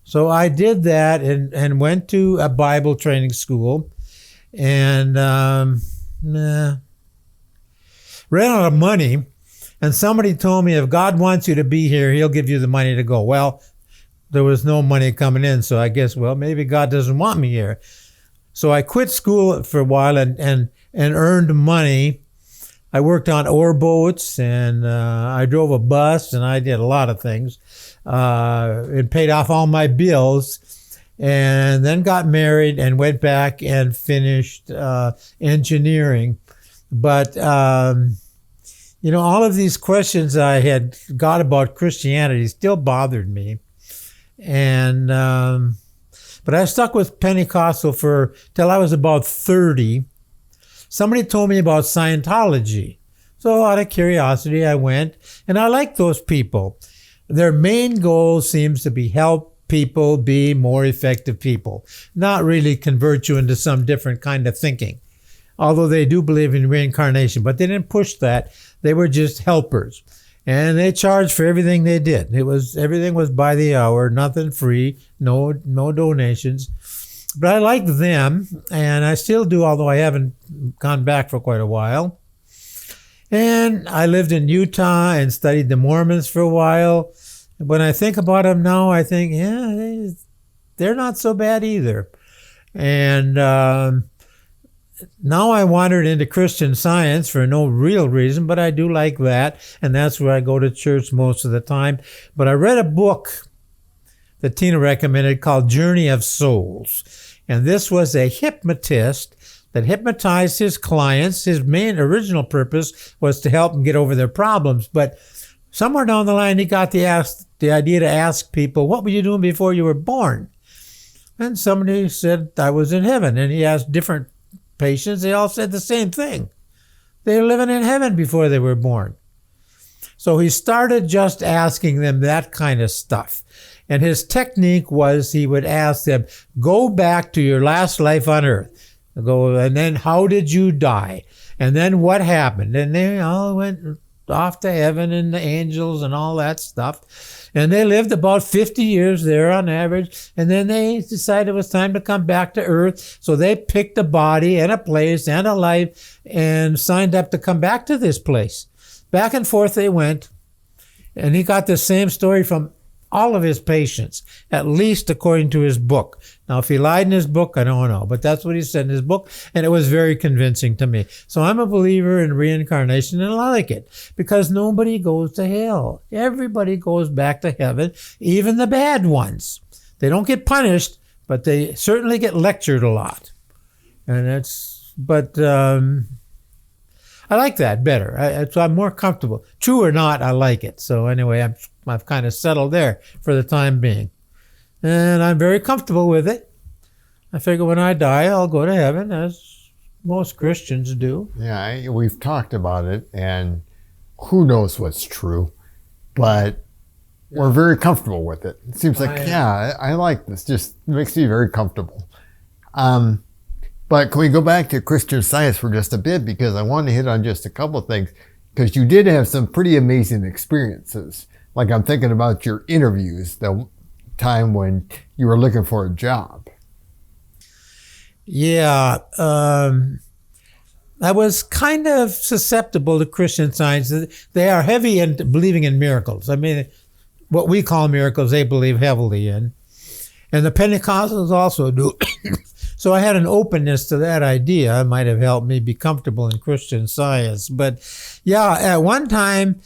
So I did that and went to a Bible training school and ran out of money. And somebody told me, if God wants you to be here, he'll give you the money to go. Well, there was no money coming in, so I guess, maybe God doesn't want me here. So I quit school for a while and earned money. I worked on ore boats, and I drove a bus, and I did a lot of things. It paid off all my bills, and then got married and went back and finished engineering. But, all of these questions I had got about Christianity still bothered me. And but I stuck with Pentecostal till I was about 30. Somebody told me about Scientology. So out of curiosity, I went, and I like those people. Their main goal seems to be help people be more effective people, not really convert you into some different kind of thinking. Although they do believe in reincarnation, but they didn't push that. They were just helpers. And they charged for everything they did. Everything was by the hour, nothing free, no donations. But I liked them, and I still do, although I haven't gone back for quite a while. And I lived in Utah and studied the Mormons for a while. When I think about them now, I think, they're not so bad either. And now I wandered into Christian Science for no real reason, but I do like that. And that's where I go to church most of the time. But I read a book that Tina recommended called Journey of Souls. And this was a hypnotist that hypnotized his clients. His main original purpose was to help them get over their problems. But somewhere down the line, he got the idea to ask people, what were you doing before you were born? And somebody said, I was in heaven. And he asked different patients. They all said the same thing. They were living in heaven before they were born. So he started just asking them that kind of stuff. And his technique was he would ask them, go back to your last life on earth. And then how did you die? And then what happened? And they all went off to heaven and the angels and all that stuff. And they lived about 50 years there on average. And then they decided it was time to come back to earth. So they picked a body and a place and a life and signed up to come back to this place. Back and forth they went. And he got the same story from all of his patients, at least according to his book. Now, if he lied in his book, I don't know, but that's what he said in his book, and it was very convincing to me. So I'm a believer in reincarnation, and I like it, because nobody goes to hell. Everybody goes back to heaven, even the bad ones. They don't get punished, but they certainly get lectured a lot. I like that better. So I'm more comfortable. True or not, I like it. So anyway, I've kind of settled there for the time being. And I'm very comfortable with it. I figure when I die, I'll go to heaven, as most Christians do. Yeah, we've talked about it, and who knows what's true, but we're very comfortable with it. It seems like, I like this. Just makes me very comfortable. But can we go back to Christian Science for just a bit? Because I want to hit on just a couple of things. Because you did have some pretty amazing experiences. Like I'm thinking about your interviews, the time when you were looking for a job. Yeah. I was kind of susceptible to Christian Science. They are heavy in believing in miracles. I mean, what we call miracles, they believe heavily in. And the Pentecostals also do. So I had an openness to that idea. It might have helped me be comfortable in Christian Science. But yeah, at one time,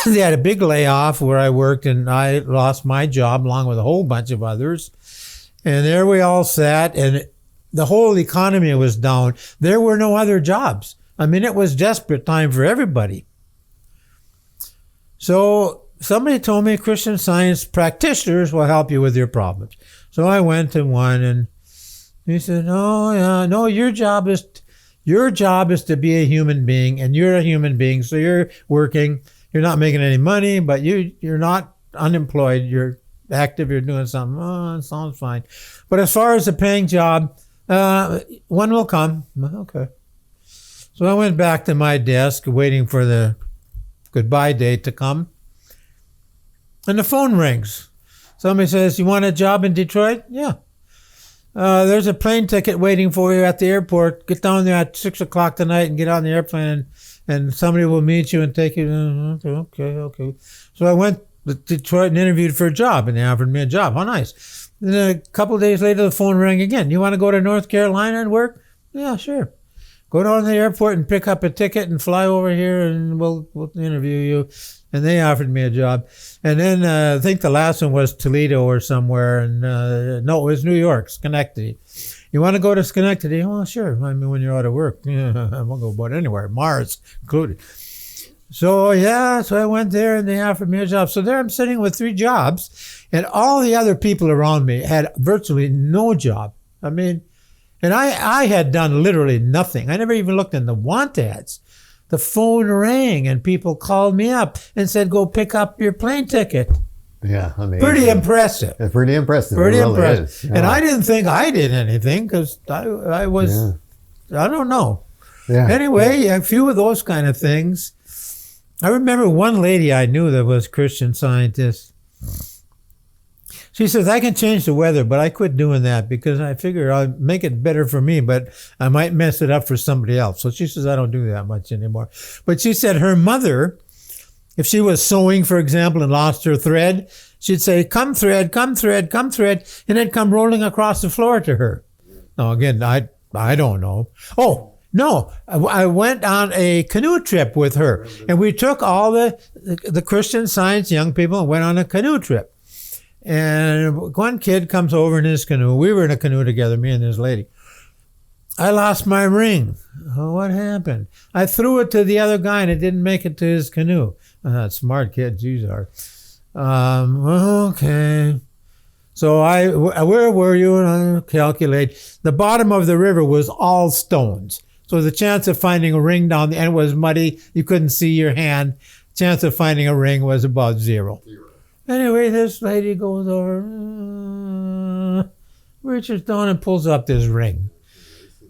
they had a big layoff where I worked, and I lost my job along with a whole bunch of others. And there we all sat, and the whole economy was down. There were no other jobs. I mean, it was desperate time for everybody. So somebody told me Christian Science practitioners will help you with your problems. So I went to one, and he said, no, your job is to be a human being, and you're a human being, so you're working. You're not making any money, but you're not unemployed. You're active. You're doing something. Oh, it sounds fine. But as far as a paying job, one will come. Okay. So I went back to my desk waiting for the goodbye date to come. And the phone rings. Somebody says, you want a job in Detroit? Yeah. There's a plane ticket waiting for you at the airport. Get down there at 6 o'clock tonight and get on the airplane, and somebody will meet you and take you. Okay. So I went to Detroit and interviewed for a job, and they offered me a job. How nice. Then a couple of days later, the phone rang again. You want to go to North Carolina and work? Yeah, sure. Go down to the airport and pick up a ticket and fly over here, and we'll interview you. And they offered me a job. And then I think the last one was Toledo or somewhere. And no, it was New York, Schenectady. You want to go to Schenectady? Oh, sure. I mean, when you're out of work, I won't go about anywhere, Mars included. So I went there, and they offered me a job. So there I'm sitting with 3 jobs, and all the other people around me had virtually no job. I mean, and I had done literally nothing. I never even looked in the want ads. The phone rang, and people called me up and said, go pick up your plane ticket. Yeah, amazing. Pretty impressive. It's pretty impressive. Pretty it really impressive. Is. Yeah. And I didn't think I did anything, because I was, I don't know. Yeah. Anyway, a few of those kind of things. I remember one lady I knew that was Christian Scientist. She says, I can change the weather, but I quit doing that because I figure I'll make it better for me, but I might mess it up for somebody else. So she says, I don't do that much anymore. But she said her mother, if she was sewing, for example, and lost her thread, she'd say, come thread, come thread, come thread, and it'd come rolling across the floor to her. Now, again, I don't know. Oh, no, I went on a canoe trip with her, and we took all the Christian Science young people and went on a canoe trip. And one kid comes over in his canoe. We were in a canoe together, me and this lady. I lost my ring. Oh, what happened? I threw it to the other guy, and it didn't make it to his canoe. Smart kids, these are. Okay. So where were you? And I calculate. The bottom of the river was all stones. So the chance of finding a ring down the end was muddy. You couldn't see your hand. chance of finding a ring was about 0. Anyway, this lady goes over, reaches down and pulls up this ring.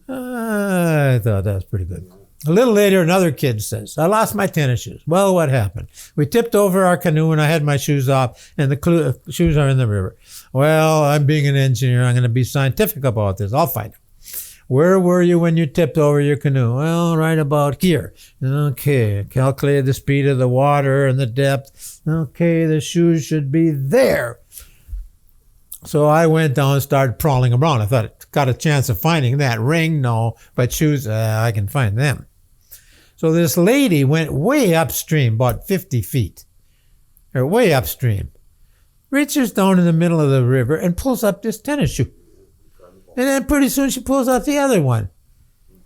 I thought that was pretty good. A little later, another kid says, I lost my tennis shoes. Well, what happened? We tipped over our canoe and I had my shoes off and the shoes are in the river. Well, I'm being an engineer. I'm going to be scientific about this. I'll find them. Where were you when you tipped over your canoe? Well, right about here. Okay, calculate the speed of the water and the depth. Okay, the shoes should be there. So I went down and started prowling around. I thought I got a chance of finding that ring. No, but shoes, I can find them. So this lady went way upstream, about 50 feet, or way upstream, reaches down in the middle of the river and pulls up this tennis shoe. And then pretty soon she pulls out the other one.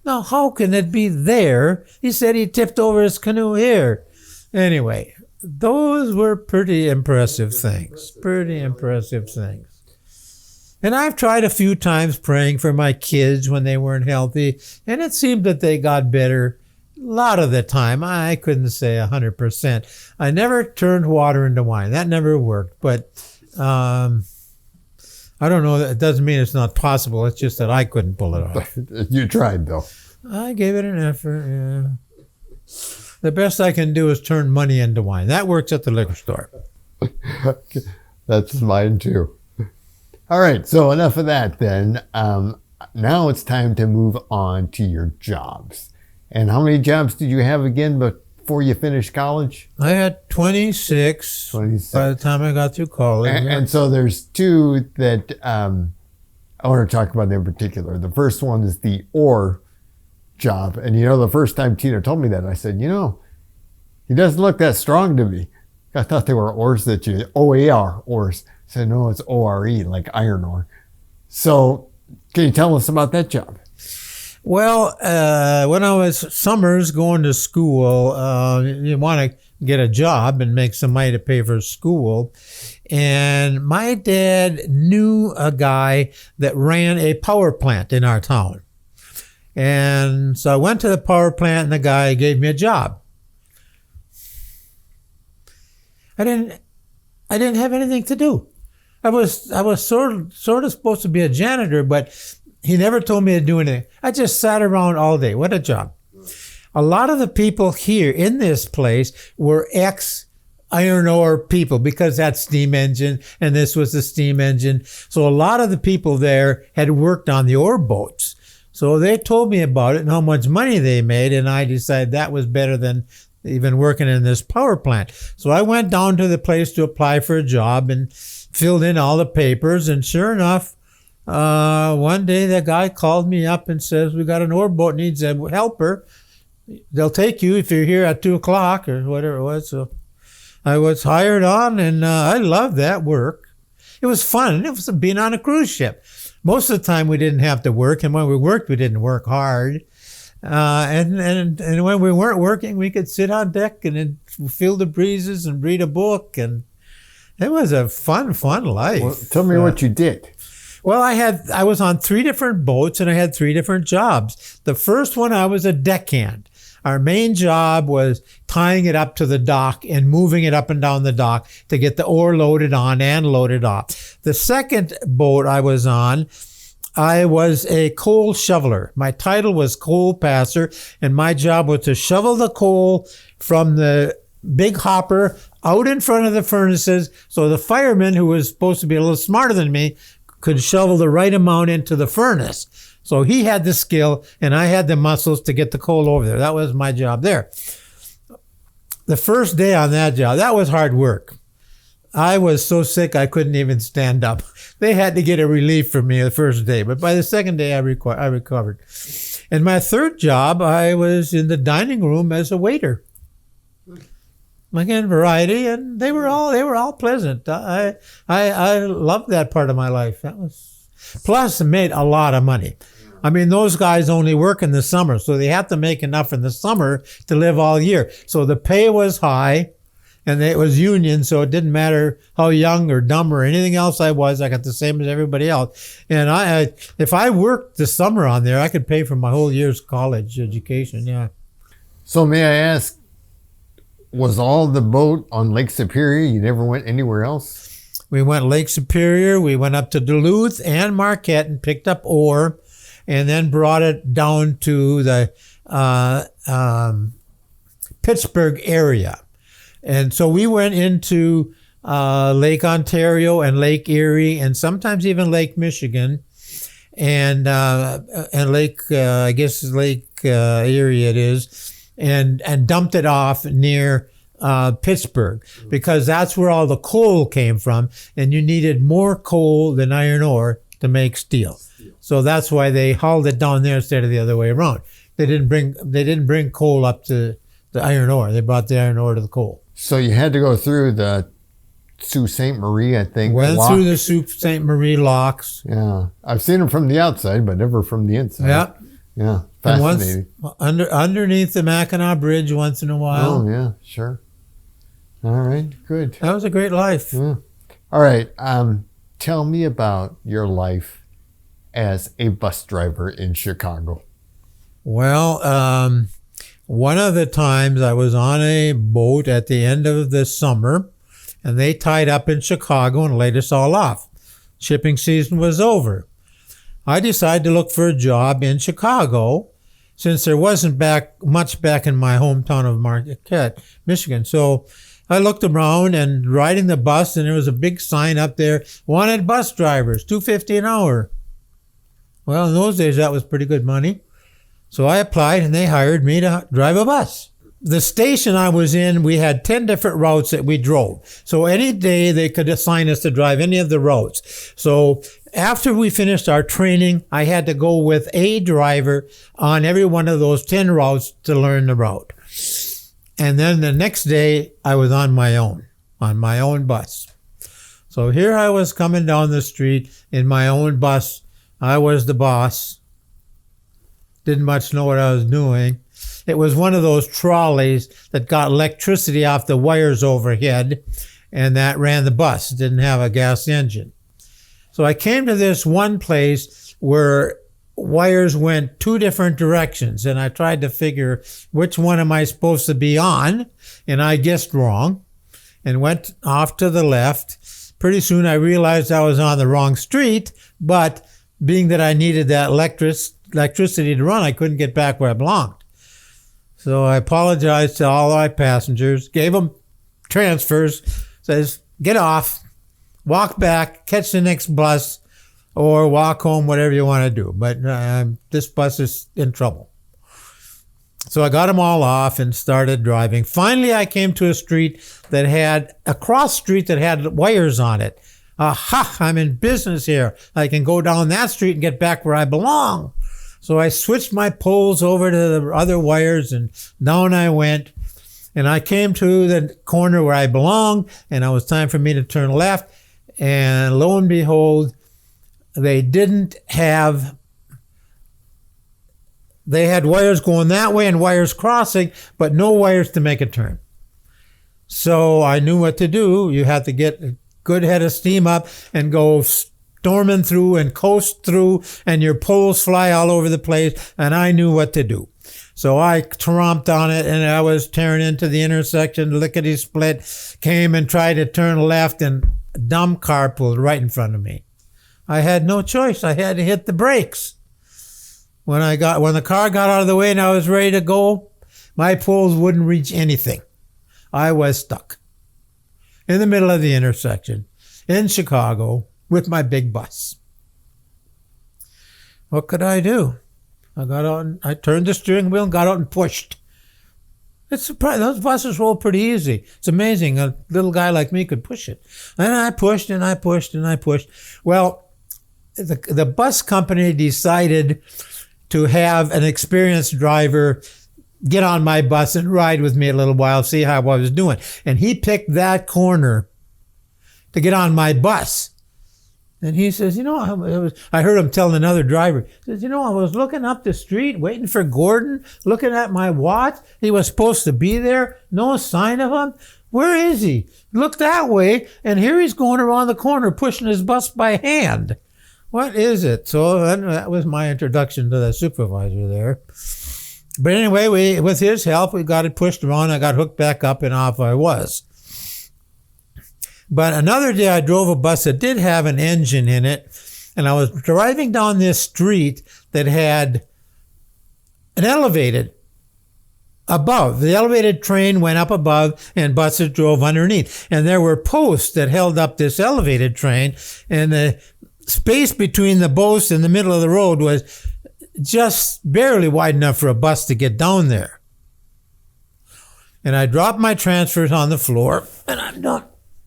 Now, how can it be there? He said he tipped over his canoe here. Anyway, those were pretty impressive things. Pretty impressive things. And I've tried a few times praying for my kids when they weren't healthy, and it seemed that they got better a lot of the time. I couldn't say 100%. I never turned water into wine. That never worked. But I don't know. It doesn't mean it's not possible. It's just that I couldn't pull it off. You tried, though. I gave it an effort, yeah. The best I can do is turn money into wine. That works at the liquor store. That's mine, too. All right, so enough of that then. Now it's time to move on to your jobs. And how many jobs did you have again before you finished college? I had 26, 26. By the time I got through college. And so there's two that I want to talk about in particular. The first one is the ore job. And the first time Tina told me that, I said, he doesn't look that strong to me. I thought they were ores that OAR ores. I said, no, it's ORE, like iron ore. So can you tell us about that job? Well, when I was summers going to school, you want to get a job and make some money to pay for school. And my dad knew a guy that ran a power plant in our town. And so I went to the power plant and the guy gave me a job. I didn't have anything to do. I was sort of supposed to be a janitor, but he never told me to do anything. I just sat around all day. What a job. A lot of the people here in this place were ex-iron ore people because that steam engine and this was the steam engine. So a lot of the people there had worked on the ore boats. So they told me about it and how much money they made, and I decided that was better than even working in this power plant. So I went down to the place to apply for a job and filled in all the papers, and sure enough, one day the guy called me up and says, we got an ore boat, needs a helper. They'll take you if you're here at 2:00 or whatever it was. So I was hired on, and I loved that work. It was fun. It was being on a cruise ship. Most of the time we didn't have to work, and when we worked, we didn't work hard. And when we weren't working, we could sit on deck and feel the breezes and read a book, and it was a fun life. Well, tell me what you did. Well, I was on 3 different boats and I had 3 different jobs. The first one, I was a deckhand. Our main job was tying it up to the dock and moving it up and down the dock to get the ore loaded on and loaded off. The second boat I was on, I was a coal shoveler. My title was coal passer, and my job was to shovel the coal from the big hopper out in front of the furnaces so the fireman, who was supposed to be a little smarter than me, could shovel the right amount into the furnace. So he had the skill and I had the muscles to get the coal over there. That was my job there. The first day on that job, that was hard work. I was so sick I couldn't even stand up. They had to get a relief from me the first day, but by the second day I recovered. And my third job, I was in the dining room as a waiter. Again, variety, and they were all pleasant. I loved that part of my life. Plus I made a lot of money. I mean, those guys only work in the summer, so they have to make enough in the summer to live all year. So the pay was high, and it was union, so it didn't matter how young or dumb or anything else I was. I got the same as everybody else. And if I worked the summer on there, I could pay for my whole year's college education. Yeah. So may I ask, was all the boat on Lake Superior? You never went anywhere else? We went Lake Superior. We went up to Duluth and Marquette and picked up ore, and then brought it down to the Pittsburgh area. And so we went into Lake Ontario and Lake Erie, and sometimes even Lake Michigan, and Lake Lake Erie it is, and dumped it off near Pittsburgh, because that's where all the coal came from, and you needed more coal than iron ore to make steel. So that's why they hauled it down there instead of the other way around. They didn't bring coal up to the iron ore. They brought the iron ore to the coal. So you had to go through the Sault Ste. Marie, I think. Went through the Sault Ste. Marie locks. Yeah. I've seen them from the outside, but never from the inside. Yeah. Yeah. Fascinating. And underneath the Mackinac Bridge once in a while. Oh, yeah. Sure. All right. Good. That was a great life. Yeah. All right. Tell me about your life as a bus driver in Chicago. Well, one of the times I was on a boat at the end of the summer, and they tied up in Chicago and laid us all off. Shipping season was over. I decided to look for a job in Chicago, since there wasn't much back in my hometown of Marquette, Michigan. So I looked around and riding the bus, and there was a big sign up there, wanted bus drivers, $2.50 an hour. Well, in those days, that was pretty good money. So I applied, and they hired me to drive a bus. The station I was in, we had 10 different routes that we drove. So any day they could assign us to drive any of the routes. So after we finished our training, I had to go with a driver on every one of those 10 routes to learn the route. And then the next day, I was on my own bus. So here I was coming down the street in my own bus. I was the boss. Didn't much know what I was doing. It was one of those trolleys that got electricity off the wires overhead, and that ran the bus. It didn't have a gas engine. So I came to this one place where wires went two different directions, and I tried to figure which one am I supposed to be on, and I guessed wrong and went off to the left. Pretty soon I realized I was on the wrong street, but being that I needed that electricity to run, I couldn't get back where I belonged. So I apologized to all my passengers, gave them transfers, says, get off, walk back, catch the next bus, or walk home, whatever you want to do. But this bus is in trouble. So I got them all off and started driving. Finally, I came to a street that had a cross street that had wires on it. Aha, I'm in business here. I can go down that street and get back where I belong. So I switched my poles over to the other wires, and down I went. And I came to the corner where I belong, and it was time for me to turn left. And lo and behold, they had wires going that way and wires crossing, but no wires to make a turn. So I knew what to do. You had to get a good head of steam up and go storming through and coast through, and your poles fly all over the place, and I knew what to do. So I tromped on it, and I was tearing into the intersection, lickety-split, came and tried to turn left, and a dumb car pulled right in front of me. I had no choice. I had to hit the brakes. When the car got out of the way and I was ready to go, my poles wouldn't reach anything. I was stuck in the middle of the intersection in Chicago with my big bus. What could I do? I got out and I turned the steering wheel and got out and pushed. It's surprising. Those buses roll pretty easy. It's amazing. A little guy like me could push it. And I pushed and I pushed and I pushed. Well, the bus company decided to have an experienced driver get on my bus and ride with me a little while, see how I was doing. And he picked that corner to get on my bus. And he says, I heard him telling another driver, he says, I was looking up the street, waiting for Gordon, looking at my watch. He was supposed to be there. No sign of him. Where is he? Look that way. And here he's going around the corner, pushing his bus by hand. What is it? So that was my introduction to the supervisor there. But anyway, with his help, we got it pushed around. I got hooked back up, and off I was. But another day, I drove a bus that did have an engine in it, and I was driving down this street that had an elevated above. The elevated train went up above, and buses drove underneath. And there were posts that held up this elevated train, and the space between the posts in the middle of the road was just barely wide enough for a bus to get down there. And I dropped my transfers on the floor, and I'm done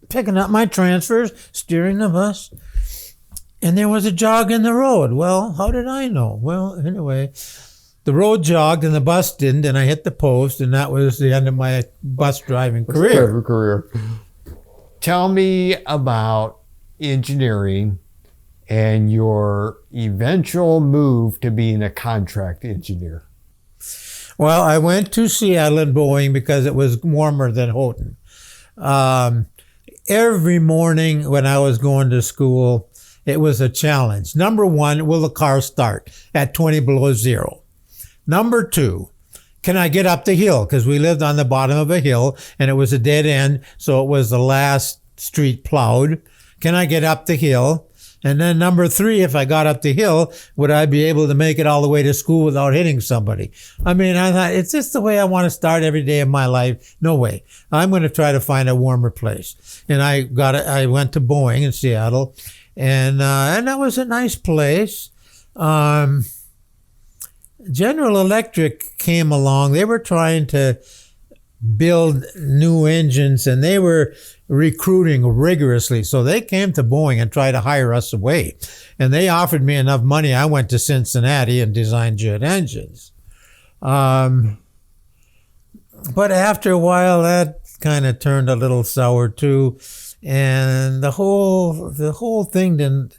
picking up my transfers, steering the bus, and there was a jog in the road. Well, how did I know? Well, anyway, the road jogged and the bus didn't, and I hit the post, and that was the end of my bus driving career. Tell me about engineering and your eventual move to being a contract engineer. Well, I went to Seattle and Boeing because it was warmer than Houghton. Every morning when I was going to school, it was a challenge. Number one, will the car start at 20 below zero? Number two, can I get up the hill? Because we lived on the bottom of a hill and it was a dead end, so it was the last street plowed. Can I get up the hill? And then number three, if I got up the hill, would I be able to make it all the way to school without hitting somebody? I mean, I thought, it's just the way I want to start every day of my life. No way. I'm going to try to find a warmer place. And I went to Boeing in Seattle, and that was a nice place. General Electric came along. They were trying to build new engines, and they were recruiting rigorously. So they came to Boeing and tried to hire us away. And they offered me enough money. I went to Cincinnati and designed jet engines. But after a while, that kind of turned a little sour too. And the whole thing didn't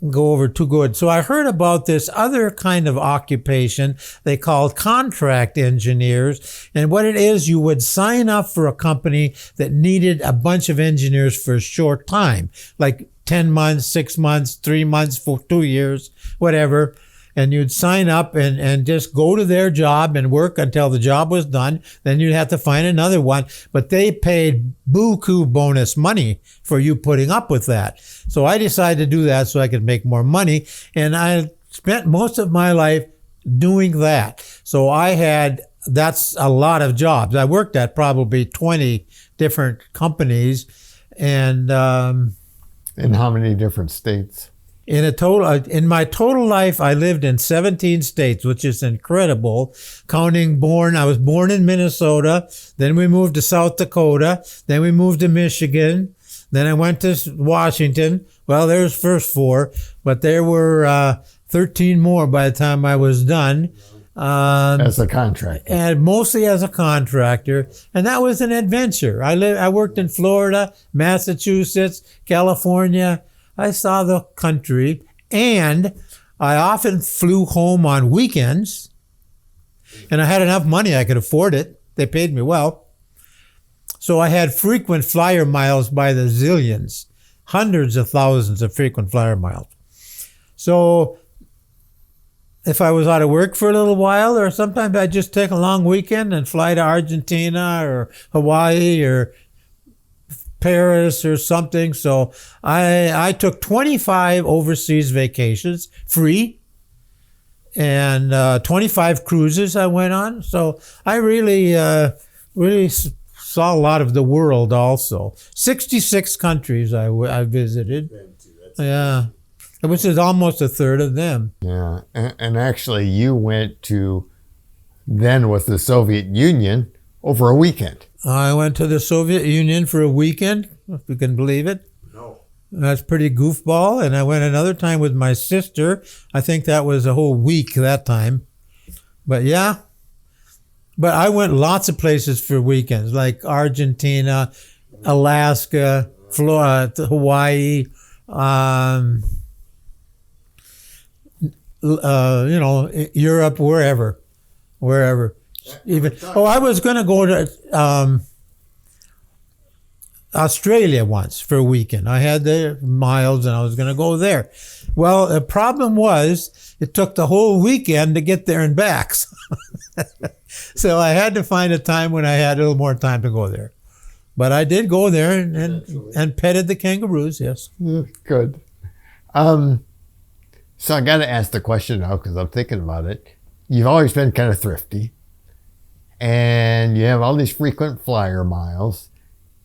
go over too good. So I heard about this other kind of occupation they called contract engineers. And what it is, you would sign up for a company that needed a bunch of engineers for a short time, like 10 months, 6 months, 3 months, 2 years, whatever. And you'd sign up and just go to their job and work until the job was done. Then you'd have to find another one. But they paid buku bonus money for you putting up with that. So I decided to do that so I could make more money. And I spent most of my life doing that. So that's a lot of jobs. I worked at probably 20 different companies. And in how many different states? In my total life, I lived in 17 states, which is incredible. I was born in Minnesota. Then we moved to South Dakota. Then we moved to Michigan. Then I went to Washington. Well, there's first 4, but there were 13 more by the time I was done. As a contractor. And mostly as a contractor. And that was an adventure. I worked in Florida, Massachusetts, California. I saw the country, and I often flew home on weekends, and I had enough money I could afford it. They paid me well. So I had frequent flyer miles by the zillions, hundreds of thousands of frequent flyer miles. So if I was out of work for a little while, or sometimes I'd just take a long weekend and fly to Argentina or Hawaii or Paris or something. So I took 25 overseas vacations free, and 25 cruises I went on. So I really saw a lot of the world also. 66 countries I visited. Yeah. Which is almost a third of them. Yeah. And actually you went to, then with the Soviet Union, over a weekend. I went to the Soviet Union for a weekend, if you can believe it. No. That's pretty goofball. And I went another time with my sister. I think that was a whole week that time. But yeah. But I went lots of places for weekends, like Argentina, Alaska, Florida, Hawaii, Europe, wherever. I was going to go to Australia once for a weekend. I had the miles and I was going to go there. Well, the problem was it took the whole weekend to get there and back. So I had to find a time when I had a little more time to go there. But I did go there and petted the kangaroos, yes. Good. So I got to ask the question now because I'm thinking about it. You've always been kind of thrifty, and you have all these frequent flyer miles,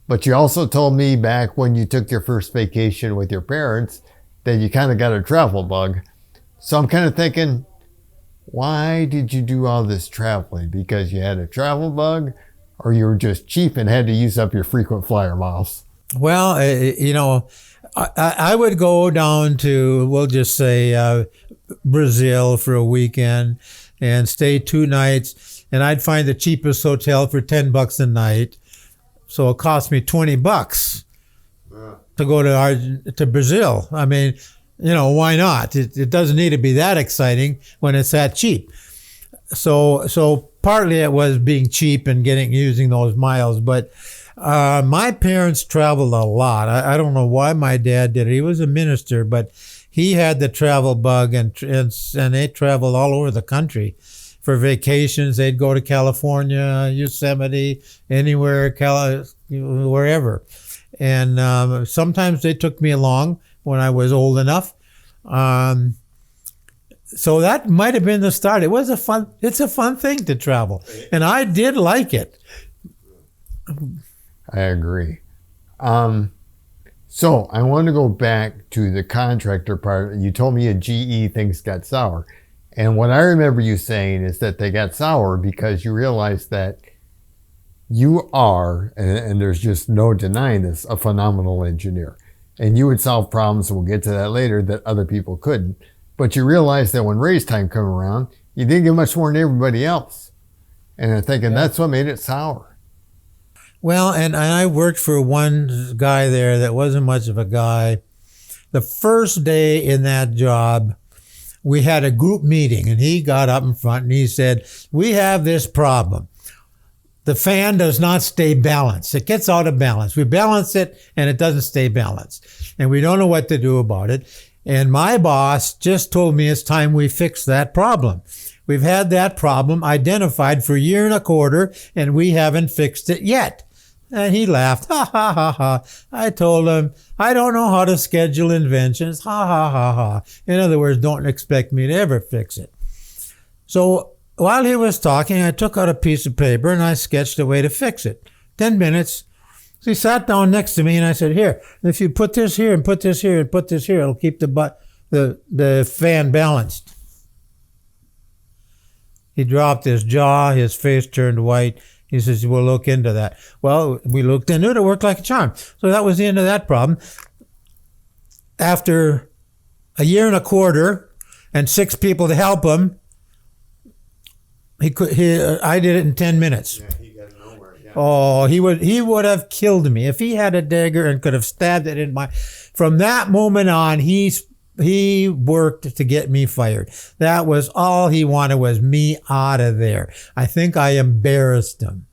but you also told me back when you took your first vacation with your parents that you kind of got a travel bug. So I'm kind of thinking, why did you do all this traveling? Because you had a travel bug, or you were just cheap and had to use up your frequent flyer miles? Well, I would go down to, we'll just say, Brazil for a weekend and stay 2 nights, and I'd find the cheapest hotel for $10 a night. So it cost me $20 to go to Brazil. I mean, why not? It doesn't need to be that exciting when it's that cheap. So partly it was being cheap and using those miles, but my parents traveled a lot. I don't know why my dad did it. He was a minister, but he had the travel bug, and they traveled all over the country for vacations. They'd go to California, Yosemite, anywhere, wherever. And sometimes they took me along when I was old enough. So that might have been the start. It's a fun thing to travel. And I did like it. I agree. So I want to go back to the contractor part. You told me at GE things got sour. And what I remember you saying is that they got sour because you realized that you are, and there's just no denying this, a phenomenal engineer. And you would solve problems, and we'll get to that later, that other people couldn't. But you realized that when race time come around, you didn't get much more than everybody else. And I'm thinking that's what made it sour. Well, and I worked for one guy there that wasn't much of a guy. The first day in that job, we had a group meeting, and he got up in front and he said, "We have this problem. The fan does not stay balanced. It gets out of balance. We balance it and it doesn't stay balanced. And we don't know what to do about it. And my boss just told me it's time we fix that problem. We've had that problem identified for a year and a quarter, and we haven't fixed it yet." And he laughed. Ha, ha, ha, ha. I told him, I don't know how to schedule inventions. Ha, ha, ha, ha. In other words, don't expect me to ever fix it. So while he was talking, I took out a piece of paper and I sketched a way to fix it. 10 minutes. So he sat down next to me and I said, "Here, if you put this here and put this here and put this here, it'll keep the fan balanced." He dropped his jaw, his face turned white. He says, "We'll look into that." Well, we looked into it. It worked like a charm. So that was the end of that problem. After a year and a quarter and 6 people to help him, I did it in 10 minutes. Yeah, he got nowhere. Yeah. Oh, he would have killed me if he had a dagger and could have stabbed it in my. From that moment on, he worked to get me fired. That was all he wanted, was me out of there. I think I embarrassed him.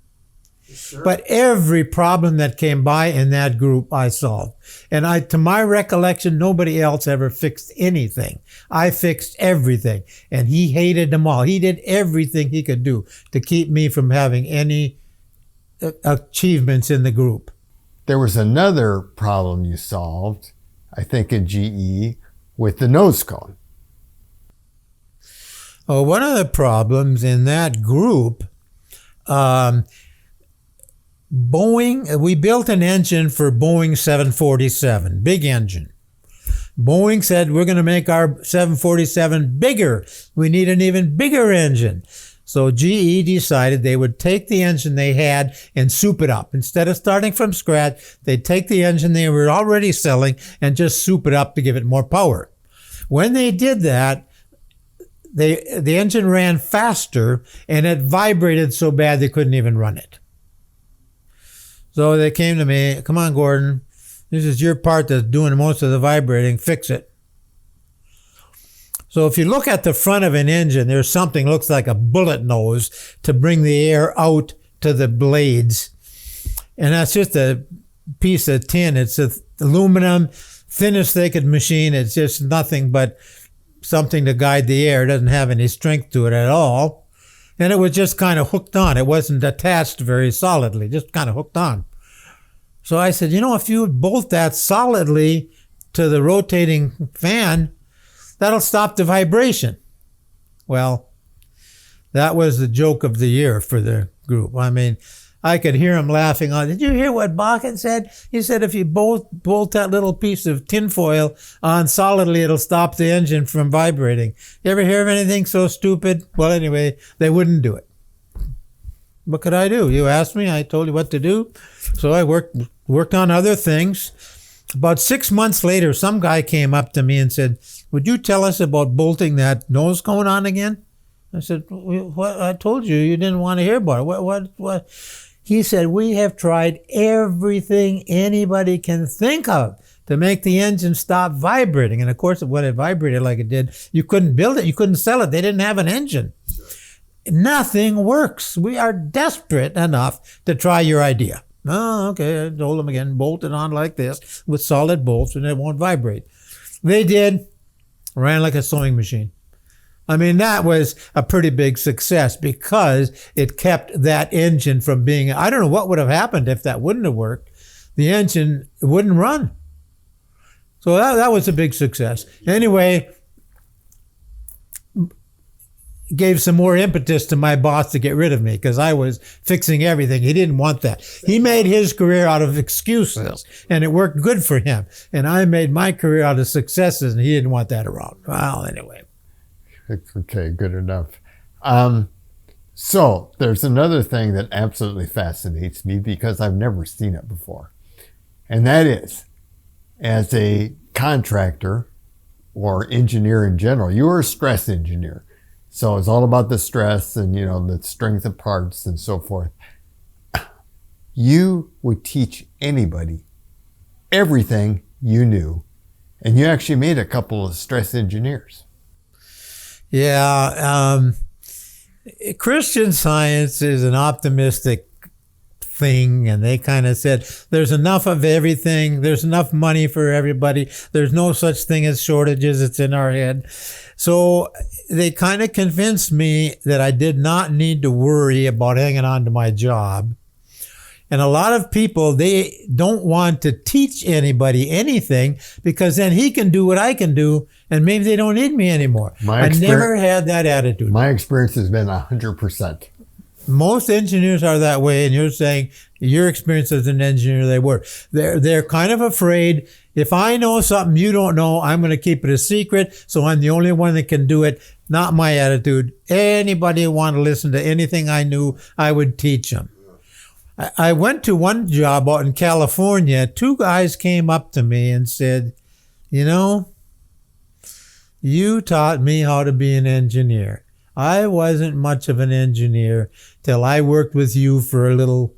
Sure. But every problem that came by in that group, I solved. And to my recollection, nobody else ever fixed anything. I fixed everything. And he hated them all. He did everything he could do to keep me from having any achievements in the group. There was another problem you solved, I think in GE, with the nose cone. Oh, one of the problems in that group, Boeing, we built an engine for Boeing 747, big engine. Boeing said, "We're going to make our 747 bigger. We need an even bigger engine." So GE decided they would take the engine they had and soup it up. Instead of starting from scratch, they'd take the engine they were already selling and just soup it up to give it more power. When they did that, the engine ran faster and it vibrated so bad they couldn't even run it. So they came to me, "Come on, Gordon, this is your part that's doing most of the vibrating, fix it." So if you look at the front of an engine, there's something looks like a bullet nose to bring the air out to the blades. And that's just a piece of tin. It's aluminum, thinnest they could machine. It's just nothing but something to guide the air. It doesn't have any strength to it at all. And it was just kind of hooked on. It wasn't attached very solidly, just kind of hooked on. So I said, if you bolt that solidly to the rotating fan, that'll stop the vibration. Well, that was the joke of the year for the group. I mean, I could hear him laughing on. Did you hear what Bakken said? He said if you bolt that little piece of tinfoil on solidly, it'll stop the engine from vibrating. You ever hear of anything so stupid? Well, anyway, they wouldn't do it. What could I do? You asked me, I told you what to do. So I worked on other things. About 6 months later, some guy came up to me and said, would you tell us about bolting that nose cone on again? I said, what? I told you didn't want to hear about it. What? He said, we have tried everything anybody can think of to make the engine stop vibrating. And of course, when it vibrated like it did, you couldn't build it. You couldn't sell it. They didn't have an engine. Nothing works. We are desperate enough to try your idea. Oh, okay. I told them again, bolt it on like this with solid bolts and it won't vibrate. They did. Ran like a sewing machine. I mean, that was a pretty big success because it kept that engine from being, I don't know what would have happened if that wouldn't have worked. The engine wouldn't run. So that was a big success. Anyway, gave some more impetus to my boss to get rid of me because I was fixing everything. He didn't want that. He made his career out of excuses and it worked good for him. And I made my career out of successes and he didn't want that around. Well, anyway. Okay, good enough. So there's another thing that absolutely fascinates me because I've never seen it before. And that is, as a contractor or engineer in general, you are a stress engineer. So it's all about the stress and, the strength of parts and so forth. You would teach anybody everything you knew. And you actually made a couple of stress engineers. Yeah, Christian Science is an optimistic thing, and they kind of said there's enough of everything, there's enough money for everybody, there's no such thing as shortages, it's in our head. So they kind of convinced me that I did not need to worry about hanging on to my job. And a lot of people, they don't want to teach anybody anything because then he can do what I can do and maybe they don't need me anymore. I never had that attitude. My experience has been 100%. Most engineers are that way, and you're saying your experience as an engineer, they were. They're kind of afraid, if I know something you don't know, I'm going to keep it a secret, so I'm the only one that can do it. Not my attitude. Anybody who wanted to listen to anything I knew, I would teach them. I went to one job out in California. 2 guys came up to me and said, you taught me how to be an engineer. I wasn't much of an engineer till I worked with you for a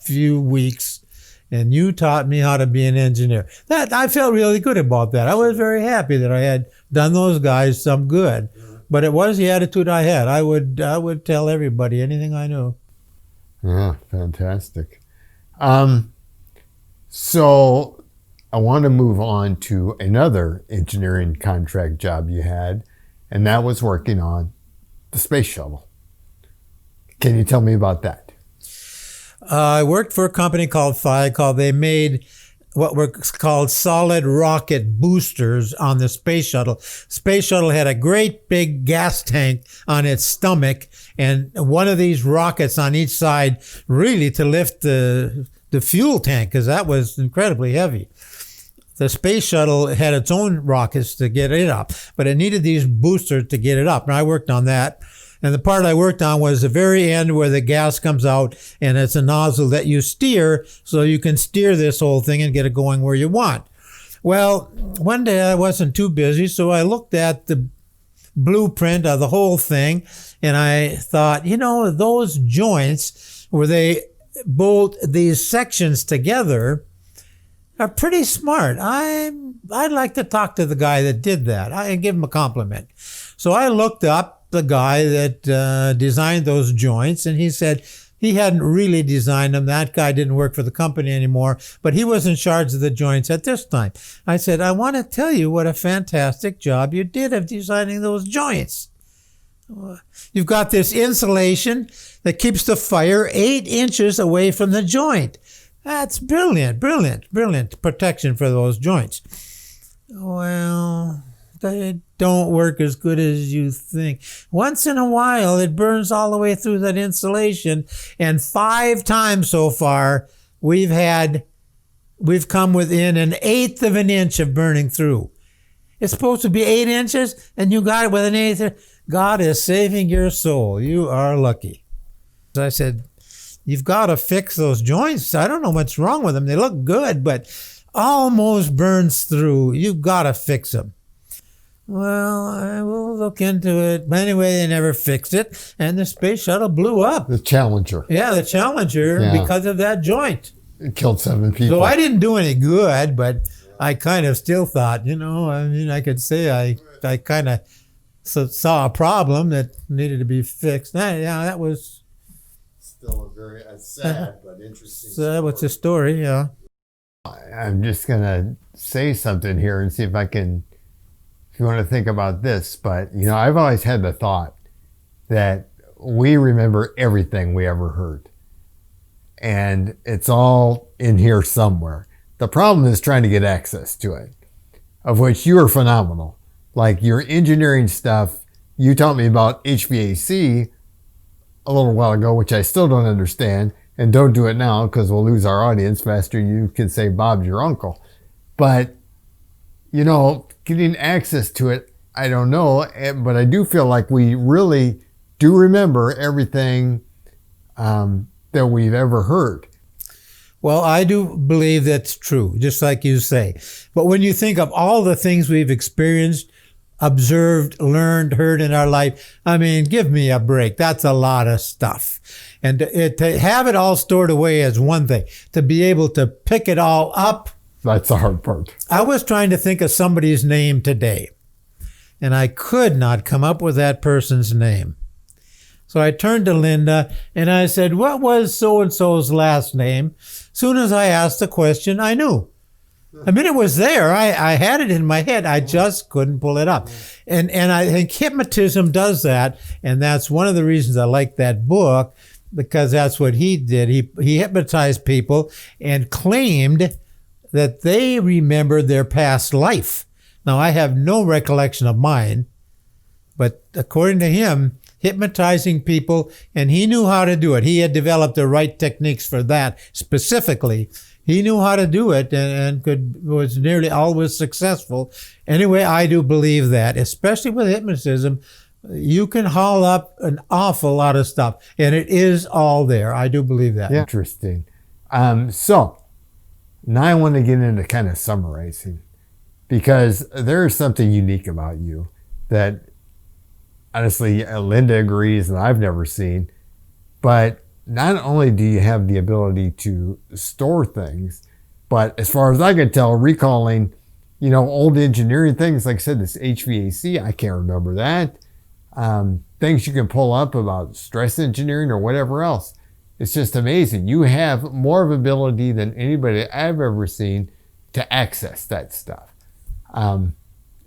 few weeks, and you taught me how to be an engineer. That I felt really good about that. I was very happy that I had done those guys some good. But it was the attitude I had. I would tell everybody anything I knew. Yeah, fantastic. So I want to move on to another engineering contract job you had, and that was working on the space shuttle. Can you tell me about that? I worked for a company called FICO. They made what were called solid rocket boosters on the space shuttle. Space shuttle had a great big gas tank on its stomach and one of these rockets on each side really to lift the fuel tank because that was incredibly heavy. The space shuttle had its own rockets to get it up, but it needed these boosters to get it up. And I worked on that. And the part I worked on was the very end where the gas comes out and it's a nozzle that you steer so you can steer this whole thing and get it going where you want. Well, one day I wasn't too busy, so I looked at the blueprint of the whole thing and I thought, those joints where they bolt these sections together are pretty smart. I'd like to talk to the guy that did that. I give him a compliment. So I looked up the guy that designed those joints, and he said, He hadn't really designed them. That guy didn't work for the company anymore, but he was in charge of the joints at this time. I said, I want to tell you what a fantastic job you did of designing those joints. You've got this insulation that keeps the fire 8 inches away from the joint. That's brilliant protection for those joints. Well, they don't work as good as you think. Once in a while, it burns all the way through that insulation, and 5 times so far, we've come within 1/8 of an inch of burning through. It's supposed to be 8 inches, and you got it with 1/8. God is saving your soul. You are lucky. I said, you've got to fix those joints. I don't know what's wrong with them. They look good, but almost burns through. You've got to fix them. Well, I will look into it. But anyway, they never fixed it, and the space shuttle blew up. The Challenger. Yeah, the Challenger, because of that joint. It killed 7 people. So I didn't do any good, but I kind of still thought, I could say I kind of saw a problem that needed to be fixed. That was Still a very sad but interesting so that was the story, yeah. I'm just going to say something here and see if you want to think about this. But, I've always had the thought that we remember everything we ever heard. And it's all in here somewhere. The problem is trying to get access to it, of which you are phenomenal. Like your engineering stuff, you taught me about HVAC a little while ago, which I still don't understand, and don't do it now because we'll lose our audience faster. You can say Bob's your uncle. But, getting access to it, I don't know, but I do feel like we really do remember everything that we've ever heard. Well, I do believe that's true, just like you say. But when you think of all the things we've experienced, observed, learned, heard in our life, give me a break. That's a lot of stuff. And to have it all stored away is one thing. To be able to pick it all up, that's the hard part. I was trying to think of somebody's name today, and I could not come up with that person's name. So I turned to Linda and I said, what was so-and-so's last name? Soon as I asked the question, I knew. It was there. I had it in my head. I just couldn't pull it up. And I think hypnotism does that. And that's one of the reasons I like that book, because that's what he did. He hypnotized people and claimed that they remembered their past life. Now, I have no recollection of mine, but according to him, hypnotizing people, and he knew how to do it. He had developed the right techniques for that specifically. He knew how to do it and was nearly always successful. Anyway, I do believe that, especially with hypnotism, you can haul up an awful lot of stuff, and it is all there. I do believe that. Yeah. Interesting. So now I want to get into kind of summarizing, because there is something unique about you that honestly Linda agrees and I've never seen. But not only do you have the ability to store things, but as far as I can tell, recalling, old engineering things, like I said, this HVAC, I can't remember that. Things you can pull up about stress engineering or whatever else. It's just amazing. You have more of ability than anybody I've ever seen to access that stuff.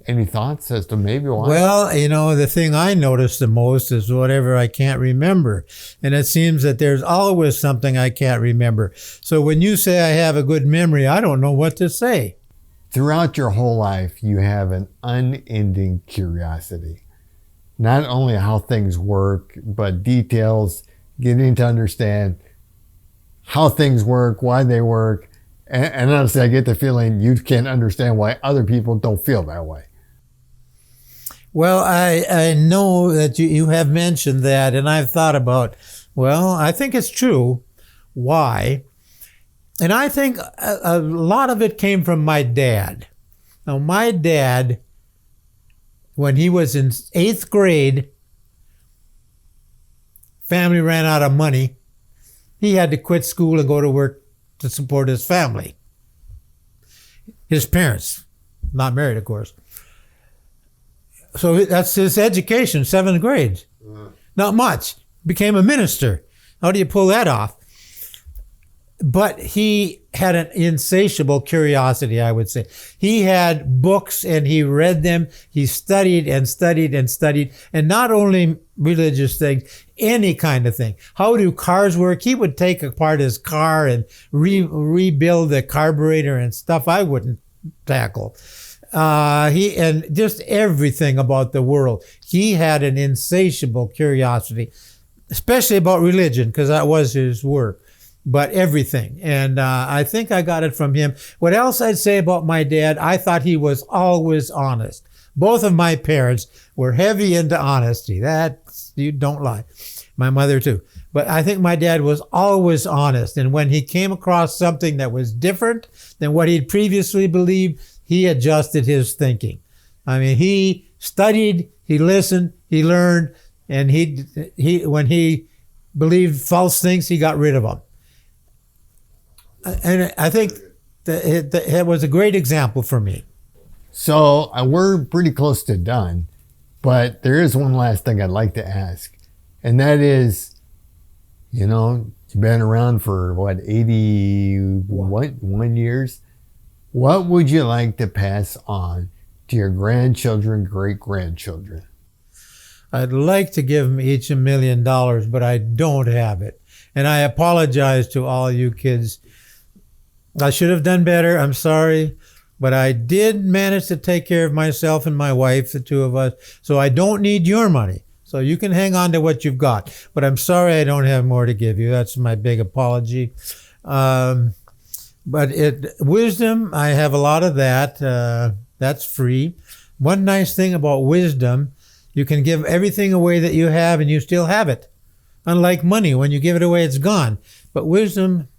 Any thoughts as to maybe why? Well, the thing I notice the most is whatever I can't remember. And it seems that there's always something I can't remember. So when you say I have a good memory, I don't know what to say. Throughout your whole life, you have an unending curiosity. Not only how things work, but details, getting to understand how things work, why they work. And honestly, I get the feeling you can't understand why other people don't feel that way. Well, I know that you have mentioned that, and I've thought about, I think it's true. Why? And I think a lot of it came from my dad. Now, my dad, when he was in 8th grade, family ran out of money. He had to quit school and go to work to support his family. His parents, not married, of course. So that's his education, 7th grade. Not much. Became a minister. How do you pull that off? But he had an insatiable curiosity, I would say. He had books and he read them. He studied and studied and studied. And not only religious things, any kind of thing. How do cars work? He would take apart his car and rebuild the carburetor and stuff I wouldn't tackle. And just everything about the world. He had an insatiable curiosity, especially about religion, because that was his work. But everything. And I think I got it from him. What else I'd say about my dad, I thought he was always honest. Both of my parents were heavy into honesty. That, you don't lie. My mother too. But I think my dad was always honest. And when he came across something that was different than what he'd previously believed, he adjusted his thinking. I mean, he studied, he listened, he learned, and he when he believed false things, he got rid of them. And I think that it was a great example for me. So we're pretty close to done, but there is one last thing I'd like to ask. And that is, you've been around for 81 years. What would you like to pass on to your grandchildren, great-grandchildren? I'd like to give them each $1 million, but I don't have it. And I apologize to all you kids. I should have done better. I'm sorry. But I did manage to take care of myself and my wife, the two of us. So I don't need your money. So you can hang on to what you've got. But I'm sorry I don't have more to give you. That's my big apology. But wisdom, I have a lot of that. That's free. One nice thing about wisdom, you can give everything away that you have and you still have it. Unlike money, when you give it away, it's gone. But wisdom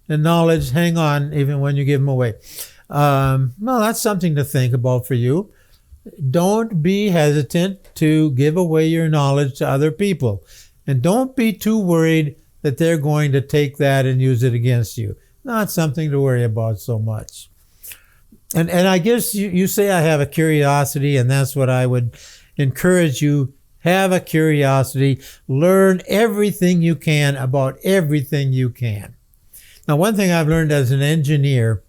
and knowledge hang on even when you give them away. Well, that's something to think about for you. Don't be hesitant to give away your knowledge to other people. And don't be too worried that they're going to take that and use it against you. Not something to worry about so much. And I guess you say I have a curiosity, and that's what I would encourage you. Have a curiosity. Learn everything you can about everything you can. Now, one thing I've learned as an engineer,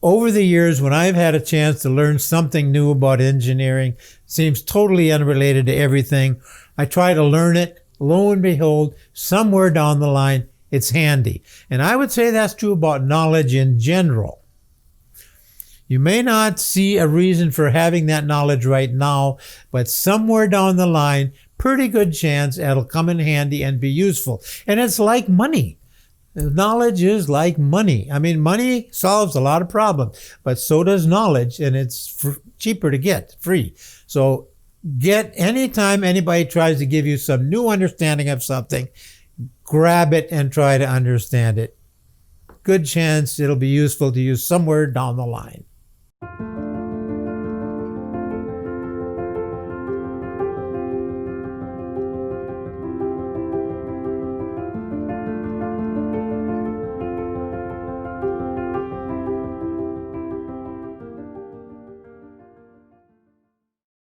over the years when I've had a chance to learn something new about engineering, seems totally unrelated to everything, I try to learn it. Lo and behold, somewhere down the line, it's handy. And I would say that's true about knowledge in general. You may not see a reason for having that knowledge right now, but somewhere down the line, pretty good chance it'll come in handy and be useful. And it's like money. Knowledge is like money. I mean, money solves a lot of problems, but so does knowledge, and it's cheaper to get, free. So anytime anybody tries to give you some new understanding of something, grab it and try to understand it. Good chance it'll be useful to you somewhere down the line.